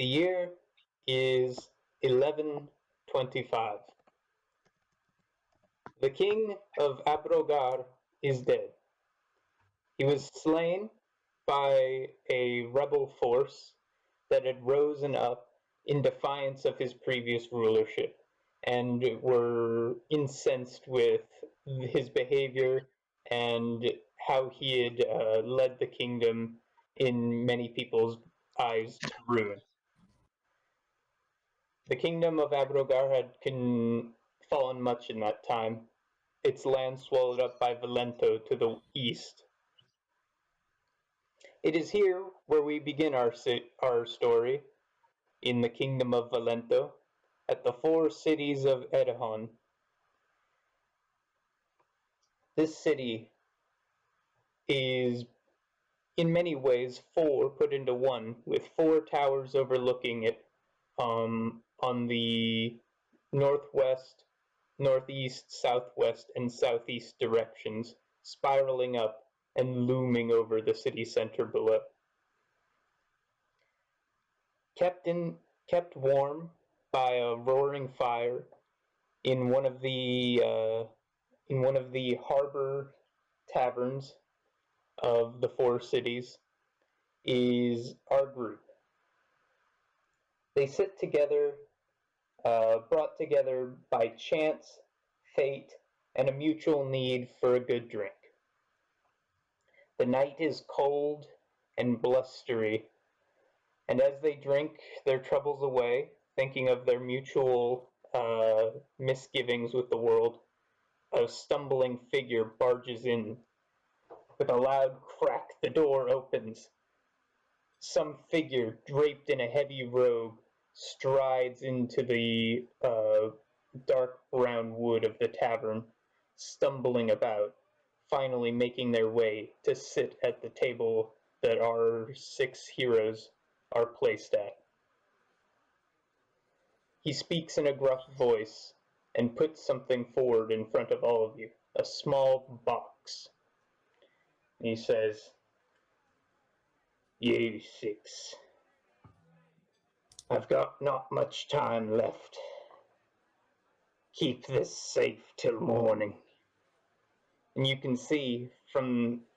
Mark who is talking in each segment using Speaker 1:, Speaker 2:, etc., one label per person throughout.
Speaker 1: The year is 1125. The king of Abrogar is dead. He was slain by a rebel force that had risen up in defiance of his previous rulership and were incensed with his behavior and how he had led the kingdom in many people's eyes to ruin. The kingdom of Abrogar had fallen much in that time, its land swallowed up by Valento to the east. It is here where we begin our story, in the kingdom of Valento, at the four cities of Erehon. This city is in many ways four put into one, with four towers overlooking it on the northwest, northeast, southwest, and southeast directions, spiraling up and looming over the city center below. Kept warm by a roaring fire in one of the harbor taverns of the four cities is our group. They sit together, brought together by chance, fate, and a mutual need for a good drink. The night is cold and blustery, and as they drink their troubles away, thinking of their mutual misgivings with the world, a stumbling figure barges in. With a loud crack, the door opens. Some figure, draped in a heavy robe, strides into the dark brown wood of the tavern, stumbling about, finally making their way to sit at the table that our six heroes are placed at. He speaks in a gruff voice and puts something forward in front of all of you, a small box. He says, "You six, I've got not much time left. Keep this safe till morning." And you can see from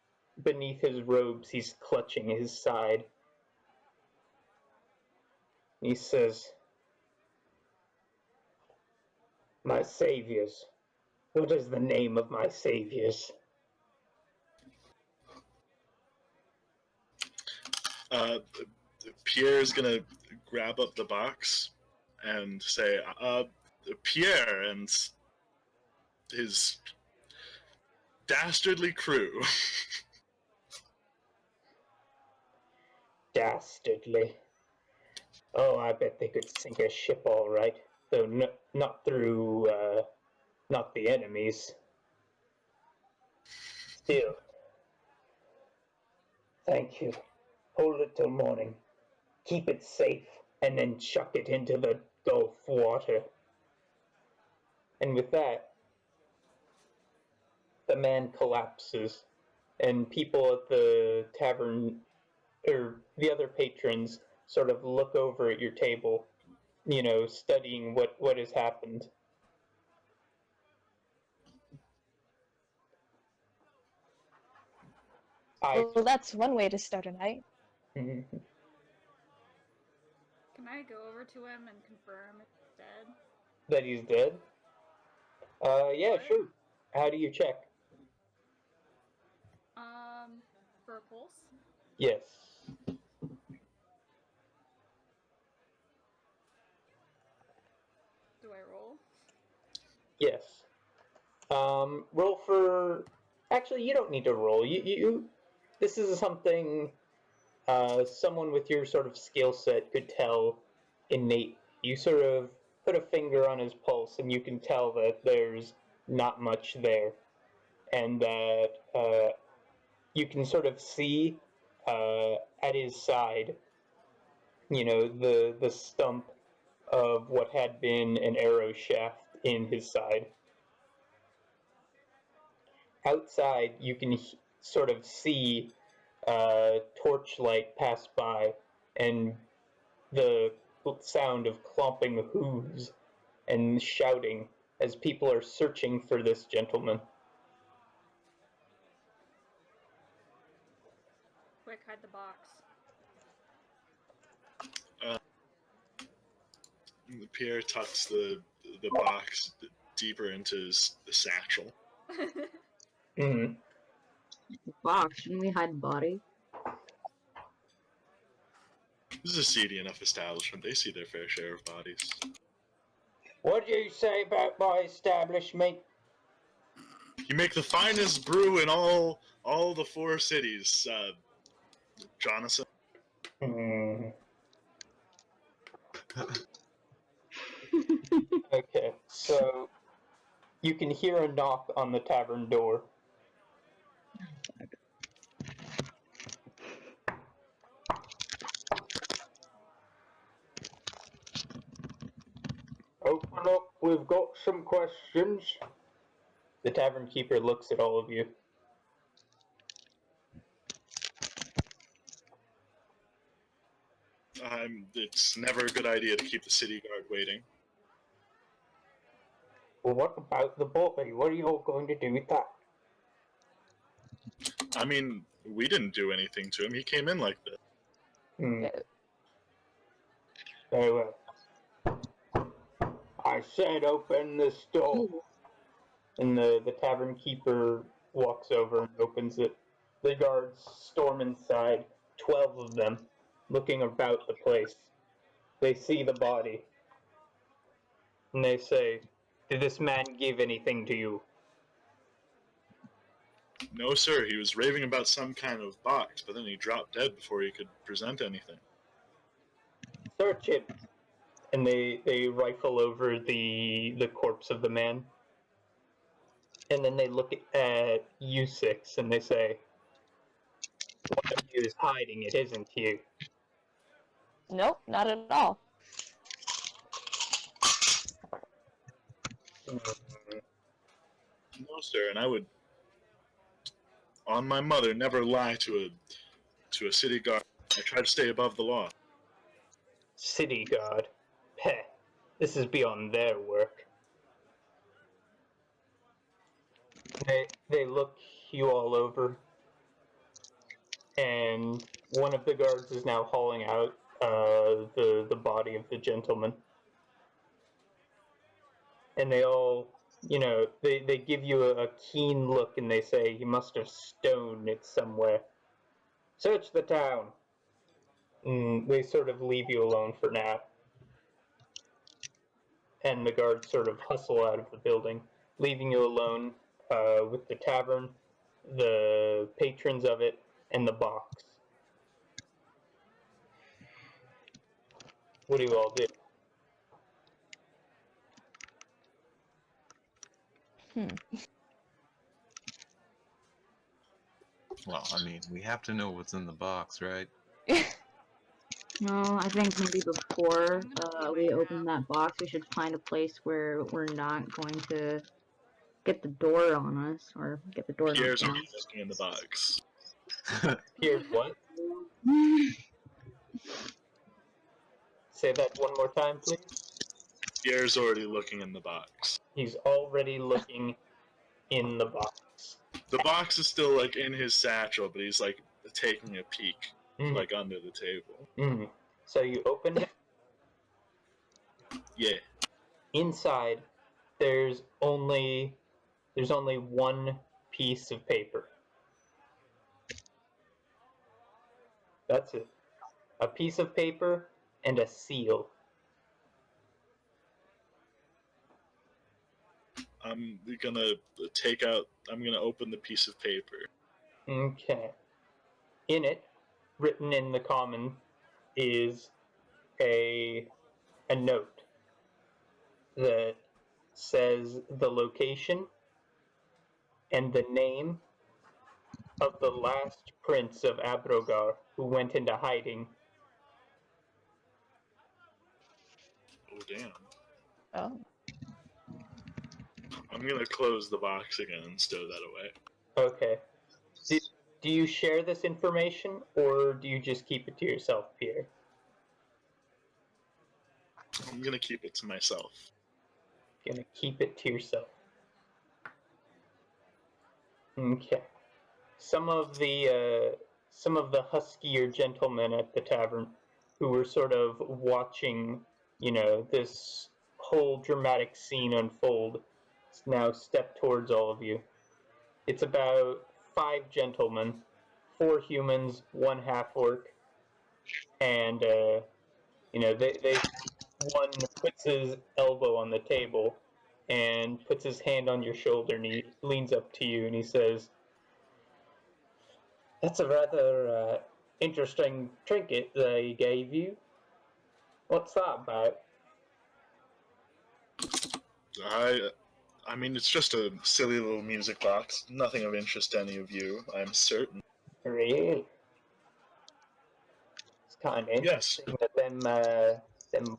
Speaker 1: beneath his robes he's clutching his side. He says, "My saviors, what is the name of my saviors?"
Speaker 2: Pierre is gonna grab up the box and say, Pierre and his dastardly crew.
Speaker 1: Dastardly. Oh, I bet they could sink a ship all right, though not through, not the enemies. Still, thank you. Hold it till morning. Keep it safe, and then chuck it into the Gulf water. And with that, the man collapses, and people at the tavern, or the other patrons, sort of look over at your table, studying what has happened.
Speaker 3: Well, that's one way to start a night.
Speaker 1: Mhm.
Speaker 4: Can I go over to him and confirm if he's dead?
Speaker 1: That he's dead? Yeah,
Speaker 4: What?
Speaker 1: sure. How do you check?
Speaker 4: For a pulse?
Speaker 1: Yes.
Speaker 4: Do I roll?
Speaker 1: Yes. Roll for. Actually, you don't need to roll. You. This is something someone with your sort of skill set could tell innate. You sort of put a finger on his pulse, and you can tell that there's not much there, and that you can sort of see at his side, the stump of what had been an arrow shaft in his side. Outside, you can sort of see torchlight pass by, and the sound of clomping hooves and shouting as people are searching for this gentleman.
Speaker 4: Quick, hide the box.
Speaker 2: Pierre tucks the box deeper into his satchel.
Speaker 1: Mm-hmm.
Speaker 5: Box, shouldn't we hide the body?
Speaker 2: This is a seedy enough establishment. They see their fair share of bodies.
Speaker 1: What do you say about my establishment?
Speaker 2: You make the finest brew in all the 4 cities, Jonathan.
Speaker 1: Hmm. Okay, so you can hear a knock on the tavern door. Open up, we've got some questions. The tavern keeper looks at all of you.
Speaker 2: It's never a good idea to keep the city guard waiting.
Speaker 1: Well, what about the body? What are you all going to do with that?
Speaker 2: I mean, we didn't do anything to him. He came in like this.
Speaker 1: Very well. I said open this door. And the tavern keeper walks over and opens it. The guards storm inside, 12 of them, looking about the place. They see the body. And they say, "Did this man give anything to you?"
Speaker 2: No, sir. He was raving about some kind of box, but then he dropped dead before he could present anything.
Speaker 1: Search him. And they rifle over the corpse of the man. And then they look at you 6 and they say, "One of you is hiding it, isn't you?"
Speaker 3: Nope, not at all.
Speaker 2: No, sir. And I would, on my mother, never lie to a city guard. I try to stay above the law.
Speaker 1: City guard. Heh, this is beyond their work. They look you all over, and one of the guards is now hauling out the body of the gentleman. And they all, they give you a keen look and they say, "You must have stoned it somewhere. Search the town." And they sort of leave you alone for now. And the guards sort of hustle out of the building, leaving you alone with the tavern, the patrons of it, and the box. What do you all do?
Speaker 6: Well, I mean, we have to know what's in the box, right?
Speaker 5: No, I think maybe before we open that box, we should find a place where we're not going to get the door on us or get the door
Speaker 2: Pierre's
Speaker 5: knocked
Speaker 2: already looking in the box.
Speaker 1: Here's what?
Speaker 5: down.
Speaker 1: Say that one more time, please.
Speaker 2: Pierre's already looking in the box.
Speaker 1: He's already looking in the box.
Speaker 2: The box is still like in his satchel, but he's like taking a peek, like under the table.
Speaker 1: So you open it.
Speaker 2: Yeah.
Speaker 1: Inside, there's only one piece of paper. That's it. A piece of paper and a seal.
Speaker 2: I'm gonna open the piece of paper.
Speaker 1: Okay. In it, written in the common, is a note that says the location and the name of the last prince of Abrogar who went into hiding.
Speaker 2: Oh damn.
Speaker 3: Oh.
Speaker 2: I'm gonna close the box again and stow that away.
Speaker 1: Okay. Do you share this information, or do you just keep it to yourself, Pierre?
Speaker 2: I'm gonna keep it to myself.
Speaker 1: Gonna keep it to yourself. Okay. Some of the huskier gentlemen at the tavern who were sort of watching, this whole dramatic scene unfold, now step towards all of you. It's about 5 gentlemen, 4 humans, 1 half orc, and they one puts his elbow on the table and puts his hand on your shoulder, and he leans up to you and he says, "That's a rather interesting trinket they gave you. What's that about?"
Speaker 2: I mean, it's just a silly little music box. Nothing of interest to any of you, I'm certain.
Speaker 1: Really? It's kind of
Speaker 2: Yes.
Speaker 1: interesting that them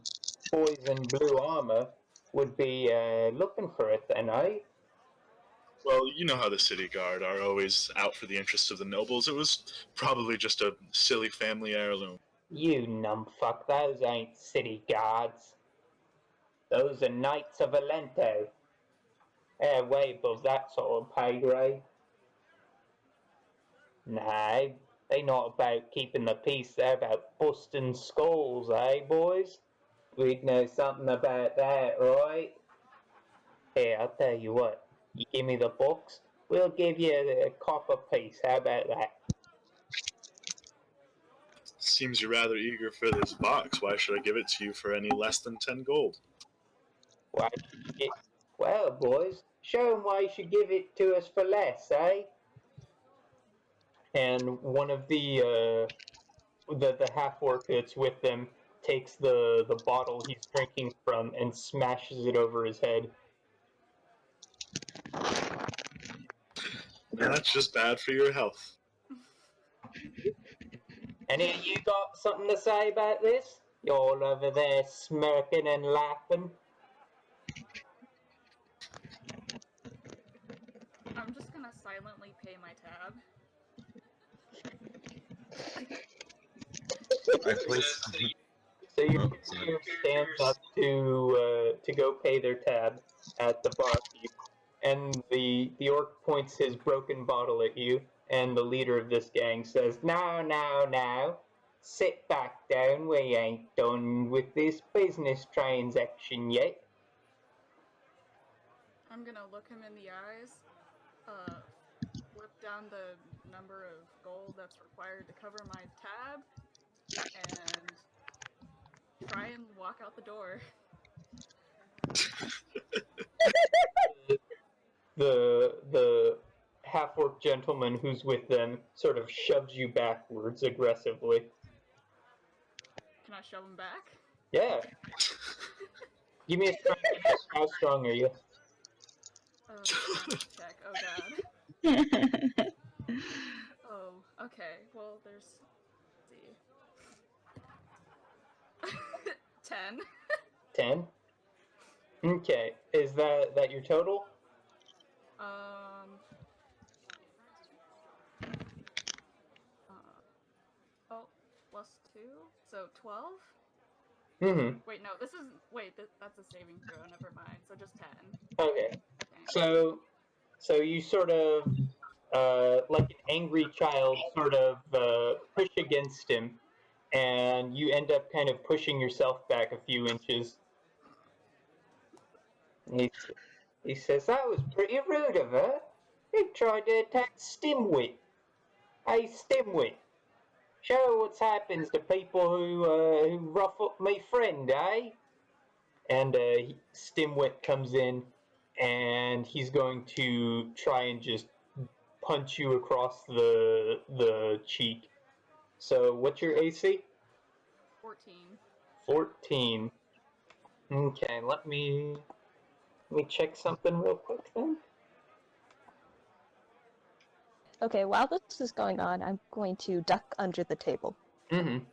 Speaker 1: boys in blue armor would be looking for it then, eh?
Speaker 2: Well, you know how the city guard are always out for the interests of the nobles. It was probably just a silly family heirloom.
Speaker 1: You numbfuck, those ain't city guards. Those are Knights of Valento. They're way above that sort of pay grade. No, they not about keeping the peace, they're about busting skulls, eh, boys? We'd know something about that, right? Here, I'll tell you what. You give me the books, we'll give you a copper piece. How about that?
Speaker 2: Seems you're rather eager for this box. Why should I give it to you for any less than 10 gold?
Speaker 1: Why? Well, boys, show 'em why you should give it to us for less, eh? And one of the half orc that's with them takes the bottle he's drinking from and smashes it over his head.
Speaker 2: And that's just bad for your health.
Speaker 1: Any of you got something to say about this? You're all over there smirking and laughing.
Speaker 4: I'm just gonna silently pay my tab.
Speaker 6: I placed.
Speaker 1: So your
Speaker 6: Oh, sorry.
Speaker 1: player stands up to go pay their tab at the barkeep, and the orc points his broken bottle at you, and the leader of this gang says, "Now, now, now, sit back down. We ain't done with this business transaction yet."
Speaker 4: I'm gonna look him in the eyes, flip down the number of gold that's required to cover my tab, and try and walk out the door.
Speaker 1: The half orc gentleman who's with them sort of shoves you backwards aggressively.
Speaker 4: Can I shove him back?
Speaker 1: Yeah. Give me a strength check. How strong are you?
Speaker 4: Strength check. Oh god. Oh, okay. Well, there's. Let's see. 10.
Speaker 1: 10? Okay. Is that your total?
Speaker 4: Plus 2, so 12.
Speaker 1: Mm-hmm.
Speaker 4: Wait, no, this is. Wait, that's a saving throw. Never mind. So just 10.
Speaker 1: Okay.
Speaker 4: Dang.
Speaker 1: So you sort of, like an angry child, sort of push against him, and you end up kind of pushing yourself back a few inches. He says, "That was pretty rude of her. He tried to attack Stimwit. Hey, Stimwit, show what happens to people who rough up my friend, eh?" And Stimwit comes in, and he's going to try and just punch you across the cheek. So, what's your AC?
Speaker 4: 14.
Speaker 1: 14. Okay, let me check something real quick then.
Speaker 3: Okay, while this is going on, I'm going to duck under the table.
Speaker 1: Mm-hmm.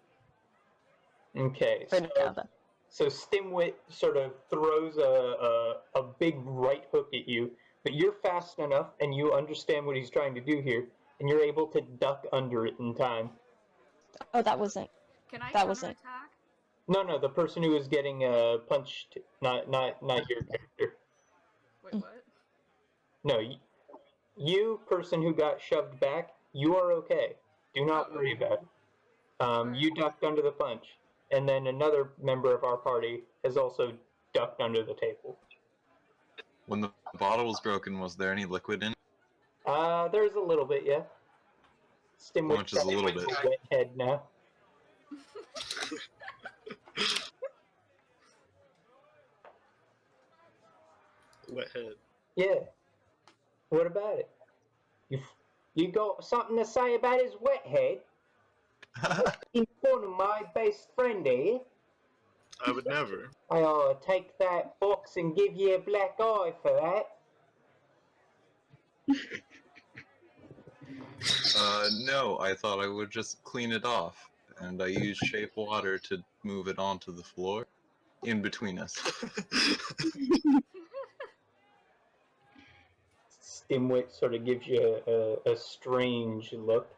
Speaker 1: Okay,
Speaker 3: For now, though.
Speaker 1: so Stimwit sort of throws a big right hook at you, but you're fast enough and you understand what he's trying to do here, and you're able to duck under it in time.
Speaker 3: Oh, that wasn't.
Speaker 4: Can I
Speaker 3: That wasn't.
Speaker 4: counterattack?
Speaker 1: No, the person who was getting punched, not your character.
Speaker 4: Wait, what?
Speaker 1: No, you person who got shoved back, you are okay. Do not
Speaker 4: Oh,
Speaker 1: worry
Speaker 4: okay.
Speaker 1: about it.
Speaker 4: Alright.
Speaker 1: You ducked under the punch, and then another member of our party has also ducked under the table.
Speaker 6: When the bottle was broken, was there any liquid in it?
Speaker 1: There's a little bit, yeah.
Speaker 6: How much is a little bit?
Speaker 1: Wet head now.
Speaker 2: Wet head.
Speaker 1: Yeah. What about it? You got something to say about his wet head? In front of my best friend here?
Speaker 2: I would never.
Speaker 1: I'll take that box and give you a black eye for that.
Speaker 6: No, I thought I would just clean it off, and I used shape water to move it onto the floor in between us.
Speaker 1: Stimwit sort of gives you a strange look.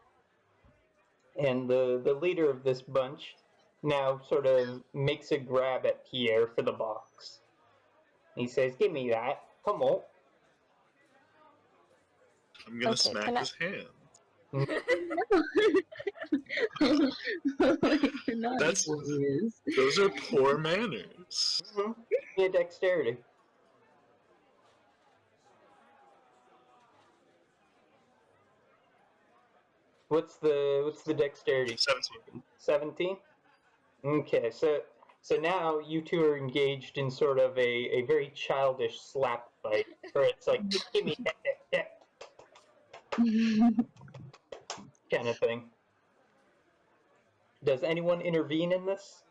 Speaker 1: And the leader of this bunch now sort of makes a grab at Pierre for the box. He says, "Give me that. Come on."
Speaker 2: I'm gonna
Speaker 3: Okay,
Speaker 2: smack
Speaker 3: can I-
Speaker 2: his hand.
Speaker 5: You're not
Speaker 2: That's-
Speaker 5: serious.
Speaker 2: Those are poor manners.
Speaker 1: Give me a dexterity. What's the dexterity?
Speaker 2: 17.
Speaker 1: 17? Okay, so now you two are engaged in sort of a very childish slap fight, where it's like, give me that kind of thing. Does anyone intervene in this?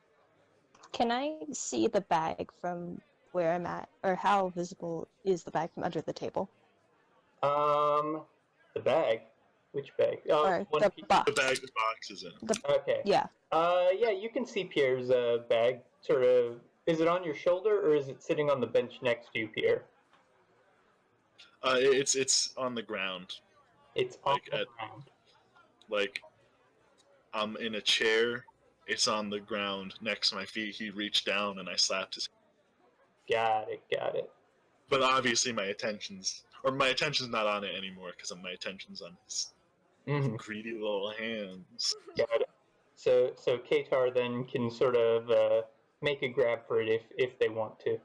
Speaker 3: Can I see the bag from where I'm at, or how visible is the bag from under the table?
Speaker 1: The bag. Which bag? Oh,
Speaker 3: Or
Speaker 1: one
Speaker 3: the
Speaker 1: piece.
Speaker 3: box?
Speaker 2: The bag the box is in.
Speaker 1: Okay.
Speaker 3: Yeah.
Speaker 1: Yeah, you can see Pierre's bag. Sort of. Is it on your shoulder or is it sitting on the bench next to you, Pierre?
Speaker 2: It's on the ground.
Speaker 1: It's on
Speaker 2: Like
Speaker 1: the
Speaker 2: at-
Speaker 1: ground.
Speaker 2: Like I'm in a chair. It's on the ground next to my feet. He reached down and I slapped his.
Speaker 1: Got it.
Speaker 2: But obviously my attention's not on it anymore because my attention's on his
Speaker 1: Mm-hmm.
Speaker 2: greedy little hands.
Speaker 1: Got it. So Katar then can sort of make a grab for it if they want to.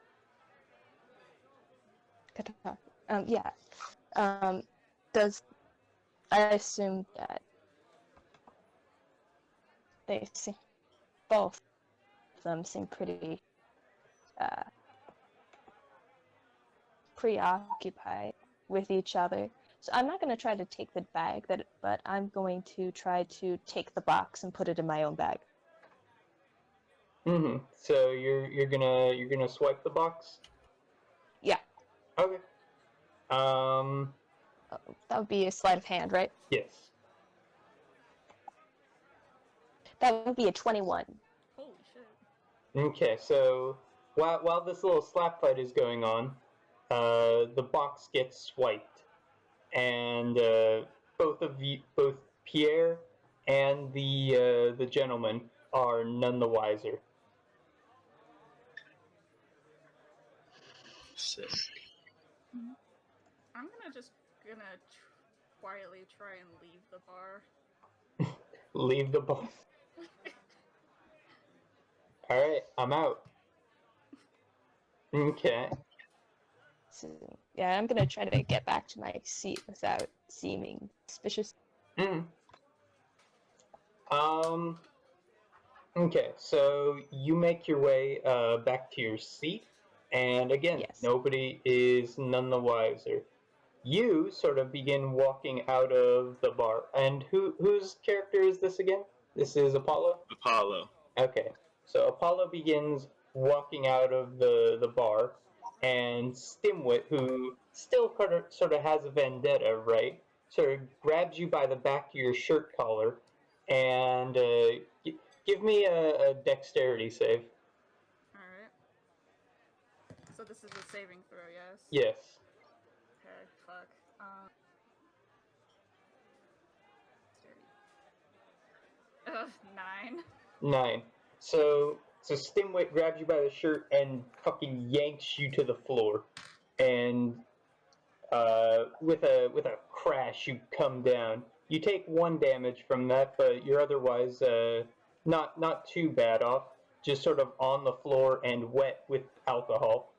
Speaker 3: Yeah. Does I assume that they seem both of them seem pretty preoccupied with each other. So I'm not going to try to take the bag, but I'm going to try to take the box and put it in my own bag.
Speaker 1: Mm-hmm. So you're gonna swipe the box?
Speaker 3: Yeah.
Speaker 1: Okay.
Speaker 3: That would be a sleight of hand, right?
Speaker 1: Yes.
Speaker 3: That would be a 21.
Speaker 4: Holy shit.
Speaker 1: Okay, so while this little slap fight is going on, the box gets swiped, and both Pierre and the gentleman are none the wiser.
Speaker 2: Sick.
Speaker 4: I'm just gonna quietly try and leave the bar.
Speaker 1: Leave the bar. All right, I'm out. Okay.
Speaker 3: So, yeah, I'm going to try to get back to my seat without seeming suspicious.
Speaker 1: Mm. Okay, so you make your way back to your seat, and again,
Speaker 3: Yes.
Speaker 1: nobody is none the wiser. You sort of begin walking out of the bar, and whose character is this again? This is Apollo?
Speaker 2: Apollo.
Speaker 1: Okay, so Apollo begins walking out of the bar, and Stimwit, who still sort of has a vendetta, right, sort of grabs you by the back of your shirt collar, and give me a dexterity save.
Speaker 4: Alright. So this is a saving throw, yes?
Speaker 1: Yes.
Speaker 4: Okay, fuck. 9.
Speaker 1: 9. So So Stimwit grabs you by the shirt and fucking yanks you to the floor, and with a crash, you come down. You take 1 damage from that, but you're otherwise not too bad off. Just sort of on the floor and wet with alcohol.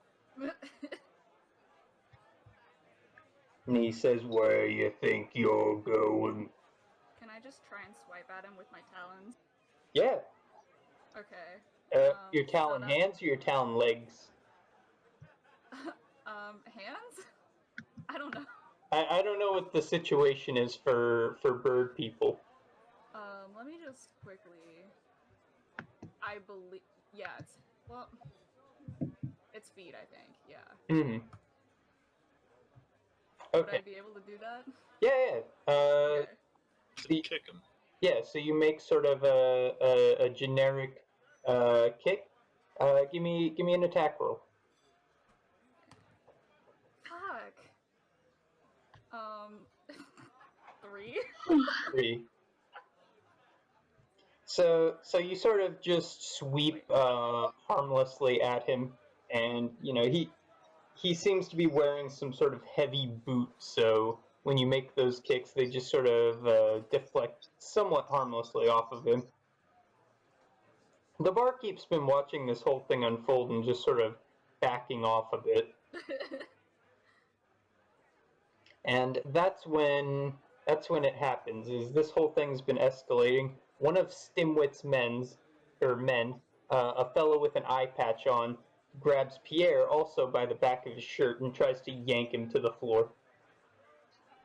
Speaker 1: And he says, "Where you think you're going?"
Speaker 4: Can I just try and swipe at him with my talons?
Speaker 1: Yeah.
Speaker 4: Okay.
Speaker 1: Your talon hands or your talon legs?
Speaker 4: Hands? I don't know.
Speaker 1: I don't know what the situation is for bird people.
Speaker 4: Let me just quickly. I believe. Yeah, it's feet, I think. Yeah.
Speaker 1: Mm-hmm.
Speaker 4: Would
Speaker 1: Okay.
Speaker 4: I be able to do that?
Speaker 1: Yeah.
Speaker 4: Okay.
Speaker 2: Kick him.
Speaker 1: Yeah, so you make sort of a generic kick. Give me an attack roll.
Speaker 4: Fuck. 3.
Speaker 1: 3. So you sort of just sweep harmlessly at him, and he seems to be wearing some sort of heavy boot. So when you make those kicks, they just sort of deflect somewhat harmlessly off of him. The barkeep's been watching this whole thing unfold and just sort of backing off a bit. And that's when it happens. Is this whole thing's been escalating. One of Stimwit's men, a fellow with an eye patch on, grabs Pierre also by the back of his shirt and tries to yank him to the floor.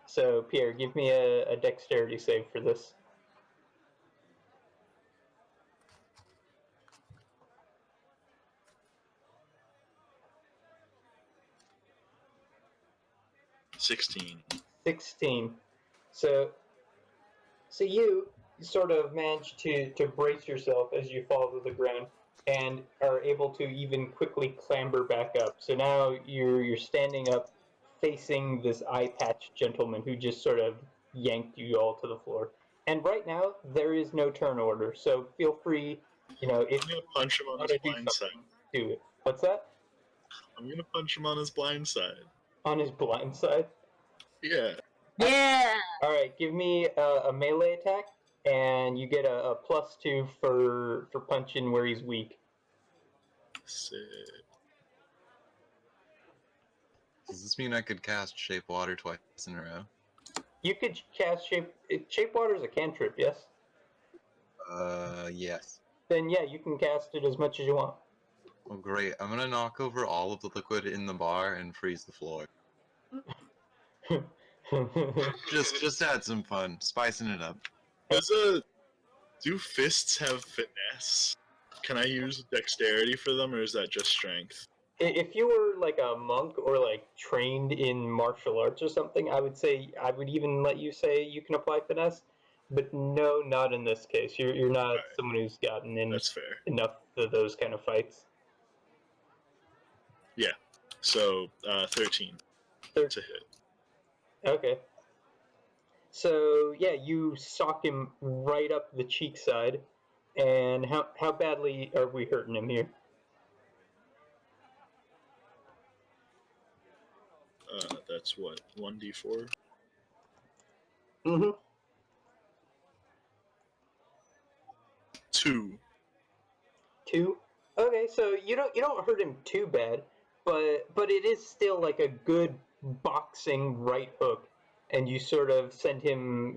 Speaker 1: So Pierre, give me a dexterity save for this.
Speaker 2: $16.
Speaker 1: 16. So you sort of manage to brace yourself as you fall to the ground and are able to even quickly clamber back up. So now you're standing up facing this eye patch gentleman who just sort of yanked you all to the floor. And right now there is no turn order, so feel free, if
Speaker 2: I'm gonna punch him on his blind side.
Speaker 1: do it. What's that?
Speaker 2: I'm gonna punch him on his blind side.
Speaker 1: On his blind side?
Speaker 2: Yeah.
Speaker 5: Yeah.
Speaker 1: All right, give me a melee attack, and you get a +2 for punching where he's weak.
Speaker 2: Sick.
Speaker 6: Does this mean I could cast Shape Water twice in a row?
Speaker 1: You could cast Shape Water is a cantrip, yes?
Speaker 6: Yes.
Speaker 1: Then yeah, you can cast it as much as you want.
Speaker 6: Oh, great. I'm gonna knock over all of the liquid in the bar and freeze the floor. Just add some fun, spicing it up.
Speaker 2: Do fists have finesse? Can I use dexterity for them, or is that just strength?
Speaker 1: If you were like a monk or like trained in martial arts or something, I would even let you say you can apply finesse. But no, not in this case. You're not
Speaker 2: Right.
Speaker 1: someone who's gotten in
Speaker 2: That's fair.
Speaker 1: enough of those kind of fights.
Speaker 2: Yeah. So 13 to hit.
Speaker 1: Okay. So yeah, you sock him right up the cheek side. And how badly are we hurting him here?
Speaker 2: That's what, 1d4?
Speaker 1: Mm-hmm.
Speaker 2: 2.
Speaker 1: 2. Okay, so you don't hurt him too bad, but it is still like a good boxing right hook, and you sort of send him,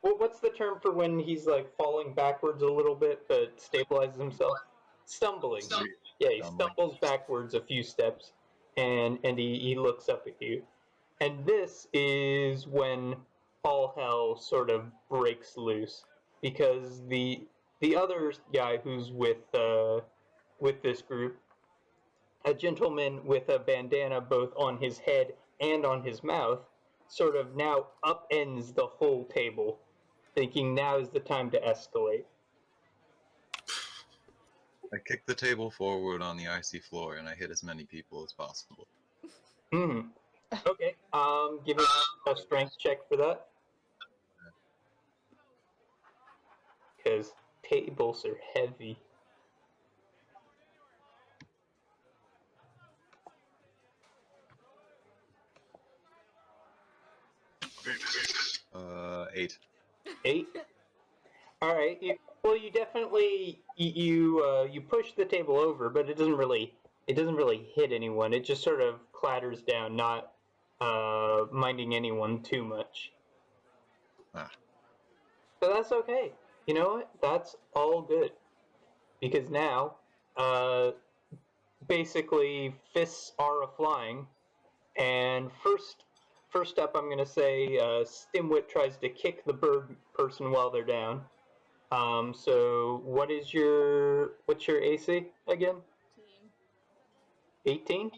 Speaker 1: what's the term for when he's like falling backwards a little bit but stabilizes himself? Stumbling. Yeah, he stumbles backwards a few steps, and he looks up at you, and this is when all hell sort of breaks loose because the other guy who's with this group, a gentleman with a bandana both on his head and on his mouth, sort of now upends the whole table, thinking now is the time to escalate.
Speaker 6: I kick the table forward on the icy floor and I hit as many people as possible.
Speaker 1: Mm-hmm. Okay. Give me a strength check for that. Because tables are heavy.
Speaker 2: Okay.
Speaker 6: 8.
Speaker 1: 8. All right. You definitely you push the table over, but it doesn't really hit anyone. It just sort of clatters down, not minding anyone too much.
Speaker 6: Ah.
Speaker 1: So that's okay. You know what? That's all good, because now, basically, fists are a flying, and first up, I'm gonna say Stimwit tries to kick the bird person while they're down. So what's your AC again? 18?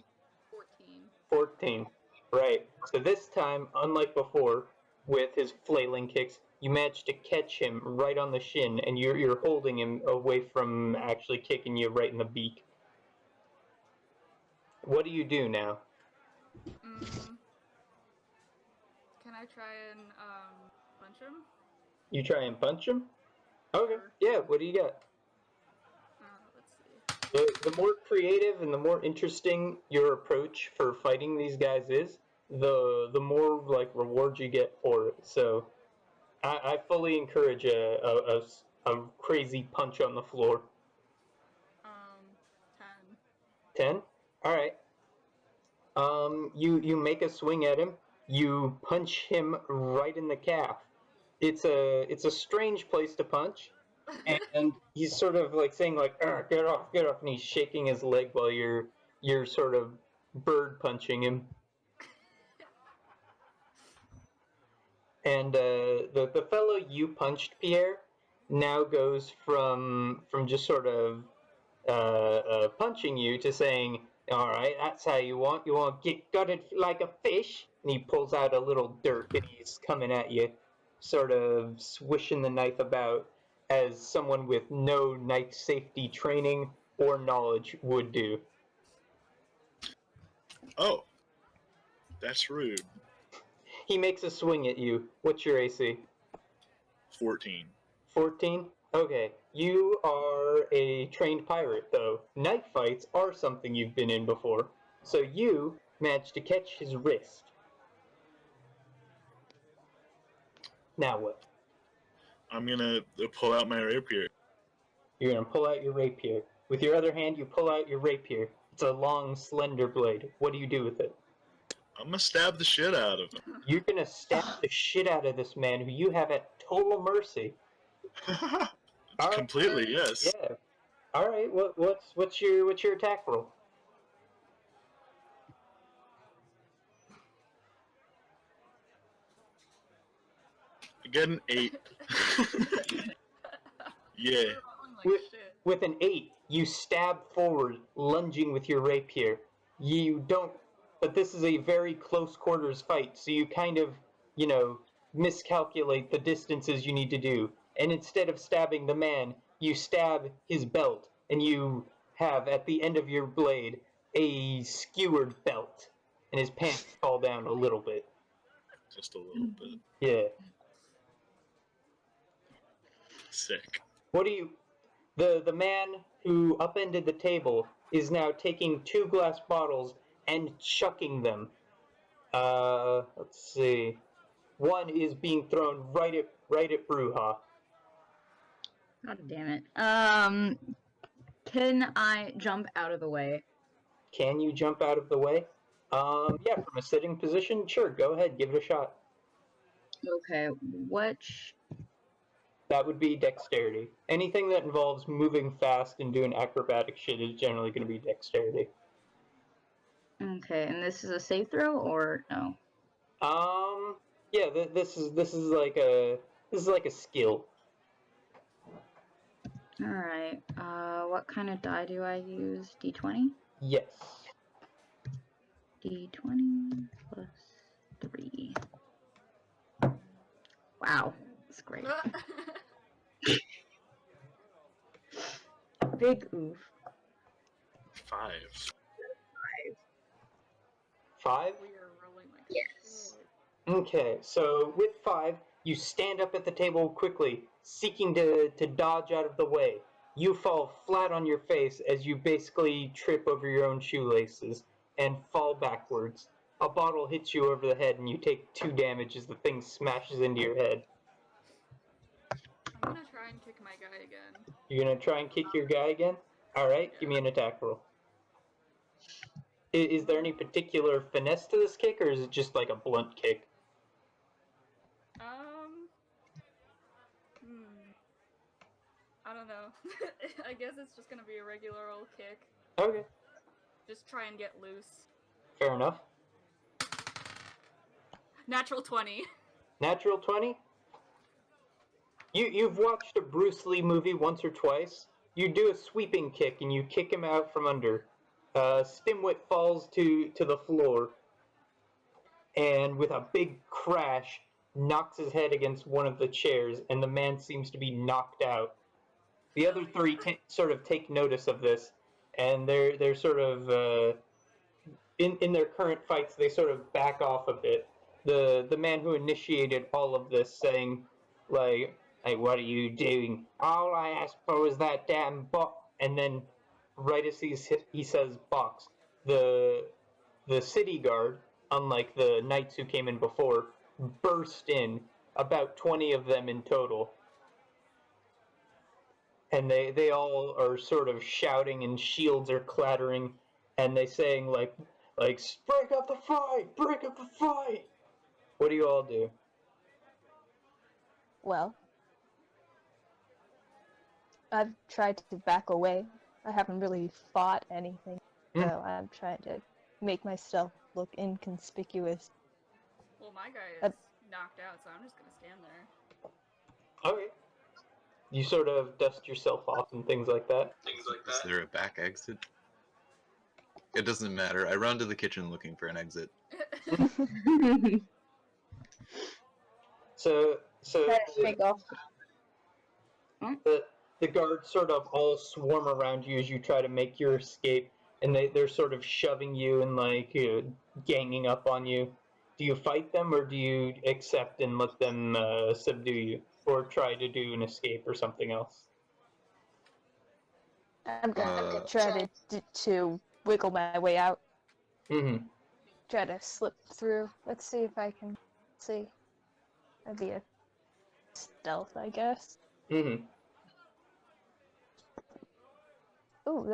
Speaker 4: 14.
Speaker 1: 14. Right. So this time, unlike before, with his flailing kicks, you manage to catch him right on the shin, and you're holding him away from actually kicking you right in the beak. What do you do now?
Speaker 4: Can I try and punch him?
Speaker 1: You try and punch him? Okay.
Speaker 4: Sure.
Speaker 1: Yeah, what do you got?
Speaker 4: Let's see.
Speaker 1: The more creative and the more interesting your approach for fighting these guys is, the more like reward you get for it. So I fully encourage a crazy punch on the floor.
Speaker 4: 10.
Speaker 1: 10? Alright. You make a swing at him. You punch him right in the calf. It's a strange place to punch, and he's sort of like saying like, get off, and he's shaking his leg while you're sort of bird punching him. And the fellow you punched, Pierre, now goes from just sort of punching you to saying, all right, that's how you want to get gutted like a fish. And he pulls out a little dirk and he's coming at you, sort of swishing the knife about as someone with no knife safety training or knowledge would do.
Speaker 2: Oh, that's rude.
Speaker 1: He makes a swing at you. What's your AC?
Speaker 2: 14.
Speaker 1: 14? Okay. You are a trained pirate, though. Knife fights are something you've been in before. So you managed to catch his wrist. Now what?
Speaker 2: I'm gonna pull out my rapier.
Speaker 1: You're gonna pull out your rapier. With your other hand, you pull out your rapier. It's a long, slender blade. What do you do with it?
Speaker 2: I'm gonna stab the shit out of him.
Speaker 1: You're gonna stab the shit out of this man who you have at total mercy.
Speaker 2: Completely,
Speaker 1: right.
Speaker 2: yes.
Speaker 1: Yeah. All right. What's your attack roll?
Speaker 2: I get an 8. Yeah.
Speaker 1: With an 8, you stab forward, lunging with your rapier. You don't, but this is a very close quarters fight, so you kind of, miscalculate the distances you need to do. And instead of stabbing the man, you stab his belt, and you have at the end of your blade a skewered belt, and his pants fall down a little bit.
Speaker 2: Just a little bit.
Speaker 1: Yeah.
Speaker 2: Sick.
Speaker 1: What do you? The man who upended the table is now taking 2 glass bottles and chucking them. Let's see. One is being thrown right at Bruja.
Speaker 5: God damn it. Can I jump out of the way?
Speaker 1: Can you jump out of the way? Yeah, from a sitting position, sure. Go ahead, give it a shot.
Speaker 5: Okay, which?
Speaker 1: That would be dexterity. Anything that involves moving fast and doing acrobatic shit is generally going to be dexterity.
Speaker 5: Okay, and this is a save throw or no?
Speaker 1: Yeah. This is like a skill.
Speaker 5: All right. What kind of die do I use? D20.
Speaker 1: Yes.
Speaker 5: D20 plus 3. Wow, that's great. Big oof.
Speaker 2: 5.
Speaker 1: 5?
Speaker 4: We are rolling
Speaker 5: Yes.
Speaker 1: Okay, so with 5, you stand up at the table quickly, seeking to dodge out of the way. You fall flat on your face as you basically trip over your own shoelaces and fall backwards. A bottle hits you over the head and you take 2 damage as the thing smashes into your head.
Speaker 4: I'm gonna try and kick my guy again.
Speaker 1: You're gonna try and kick your guy again? Alright,
Speaker 4: Yeah.
Speaker 1: give me an attack roll. Is there any particular finesse to this kick, or is it just like a blunt kick?
Speaker 4: I don't know. I guess it's just gonna be a regular old kick.
Speaker 1: Okay,
Speaker 4: Just try and get loose.
Speaker 1: fair enough.
Speaker 4: Natural 20.
Speaker 1: Natural 20? You've watched a Bruce Lee movie once or twice. You do a sweeping kick and you kick him out from under. Stimwit falls to the floor and with a big crash knocks his head against one of the chairs and the man seems to be knocked out. The other 3 sort of take notice of this and they're sort of in their current fights they sort of back off a bit. The man who initiated all of this saying like, "Hey, what are you doing? All I asked for was that damn box." And then, right as he says box, the city guard, unlike the knights who came in before, burst in, about 20 of them in total. And they all are sort of shouting and shields are clattering, and they saying like, break up the fight! Break up the fight! What do you all do?
Speaker 3: Well, I've tried to back away. I haven't really fought anything, so I'm trying to make myself look inconspicuous.
Speaker 4: Well, my guy is knocked out, so I'm just gonna stand there.
Speaker 1: Okay. You sort of dust yourself off and things like that.
Speaker 6: Is there a back exit? It doesn't matter. I run to the kitchen looking for an exit.
Speaker 1: So
Speaker 5: Take off.
Speaker 1: the guards sort of all swarm around you as you try to make your escape, and they're sort of shoving you and like ganging up on you. Do you fight them, or do you accept and let them subdue you, or try to do an escape or something else?
Speaker 3: I'm gonna try to wiggle my way out.
Speaker 1: Mm-hmm.
Speaker 3: Try to slip through. Let's see if I can see. That'd be a stealth, I guess.
Speaker 1: Mm-hmm.
Speaker 3: Ooh,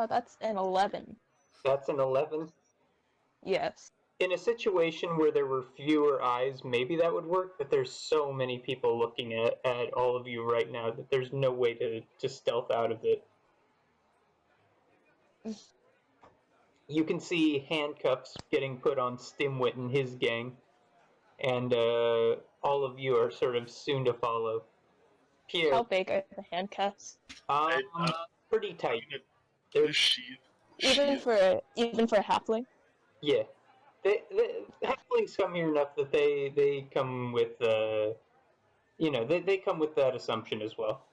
Speaker 3: that's an 11.
Speaker 1: That's an 11?
Speaker 3: Yes.
Speaker 1: In a situation where there were fewer eyes, maybe that would work, but there's so many people looking at all of you right now that there's no way to stealth out of it. You can see handcuffs getting put on Stimwit and his gang, and all of you are sort of soon to follow. Pierre,
Speaker 3: How big are the handcuffs?
Speaker 1: pretty tight.
Speaker 2: The sheath.
Speaker 3: Even for a halfling?
Speaker 1: Yeah. The halflings come here enough that they come with they come with that assumption as well.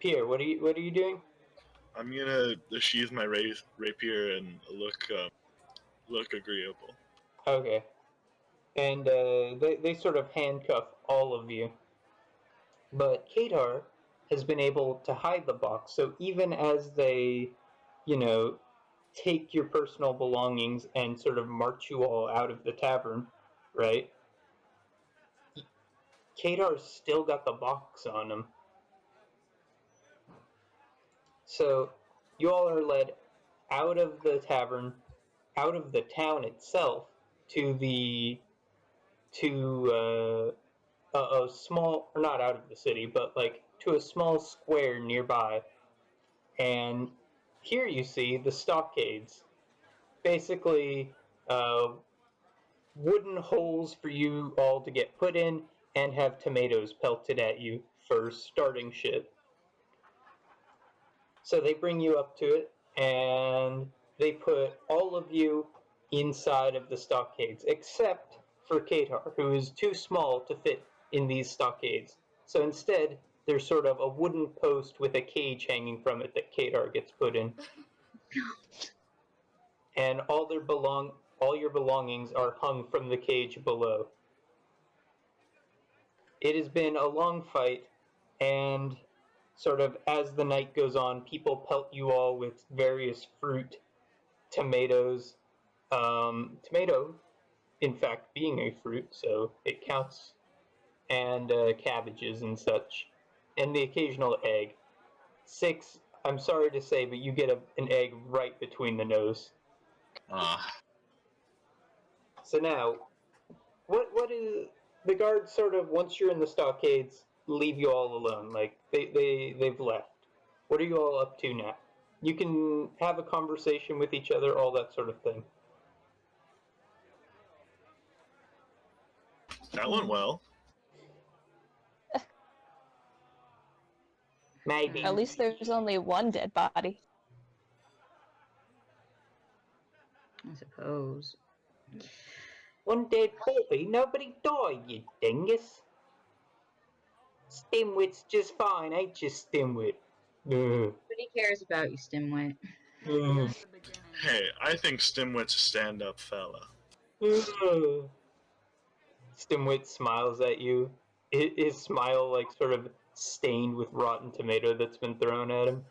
Speaker 1: Pierre, what are you doing?
Speaker 2: I'm gonna sheathe my rapier and look agreeable.
Speaker 1: Okay. And they sort of handcuff all of you. But Kadar has been able to hide the box, so even as they, take your personal belongings and sort of march you all out of the tavern, right? Kadar's still got the box on him. So you all are led out of the tavern, out of the town itself, to a small, or not out of the city, but like to a small square nearby. And here you see the stockades. Basically, wooden holes for you all to get put in and have tomatoes pelted at you for starting shit. So they bring you up to it and they put all of you inside of the stockades, except for Katar, who is too small to fit in these stockades. So instead, there's sort of a wooden post with a cage hanging from it that Katar gets put in. And all your belongings are hung from the cage below. It has been a long fight, and sort of as the night goes on, people pelt you all with various fruit, tomatoes. Tomato, in fact, being a fruit, so it counts, and cabbages and such, and the occasional egg. 6, I'm sorry to say, but you get an egg right between the nose. So now, what is the guards sort of once you're in the stockades leave you all alone? Like they've left. What are you all up to now? You can have a conversation with each other, all that sort of thing.
Speaker 2: That went well.
Speaker 1: Maybe
Speaker 3: At least there's only one dead body.
Speaker 5: I suppose.
Speaker 1: one dead body, nobody died, you dingus. Stimwit's just fine, ain't you, Stimwit?
Speaker 5: Nobody cares about you, Stimwit.
Speaker 4: You're at the beginning.
Speaker 2: Hey, I think Stimwit's a stand-up fella.
Speaker 1: Stimwit smiles at you. His smile, like, sort of stained with rotten tomato that's been thrown at him.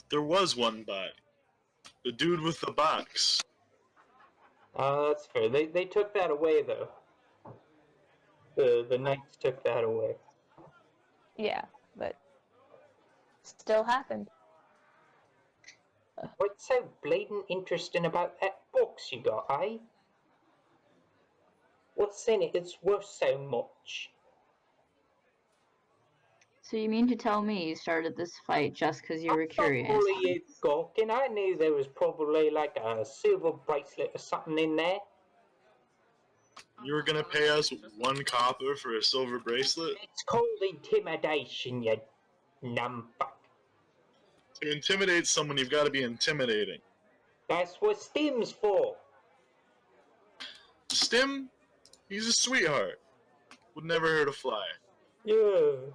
Speaker 2: There was one body. The dude with the box.
Speaker 1: That's fair. They took that away, though. The knights took that away.
Speaker 3: Yeah, but still happened.
Speaker 1: What's so blatant interesting about that box you got, eh? What's in it that's worth so much?
Speaker 5: So you mean to tell me you started this fight just because you were curious?
Speaker 1: Not fully you gawking. I knew there was probably like a silver bracelet or something in there.
Speaker 2: You were gonna pay us 1 copper for a silver bracelet?
Speaker 1: It's called intimidation, you numbfuck.
Speaker 2: To intimidate someone, you've got to be intimidating.
Speaker 1: That's what Stim's for.
Speaker 2: Stim, he's a sweetheart. Would never hurt a fly.
Speaker 1: Yeah.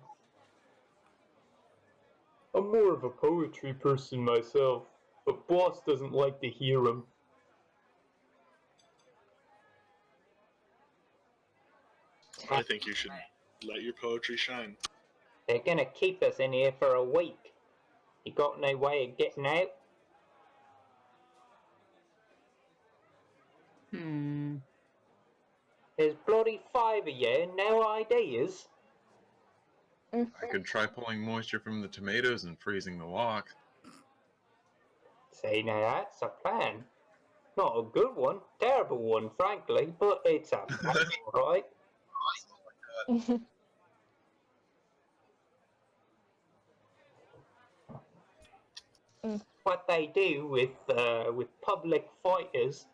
Speaker 1: I'm more of a poetry person myself, but boss doesn't like to hear 'em.
Speaker 2: I think you should let your poetry shine.
Speaker 1: They're gonna keep us in here for a week. You got no way of getting out? There's bloody 5 of you and no ideas.
Speaker 6: I could try pulling moisture from the tomatoes and freezing the walk.
Speaker 1: Say, now that's a plan. Not a good one, terrible one, frankly, but it's a plan, alright? What they do with public fighters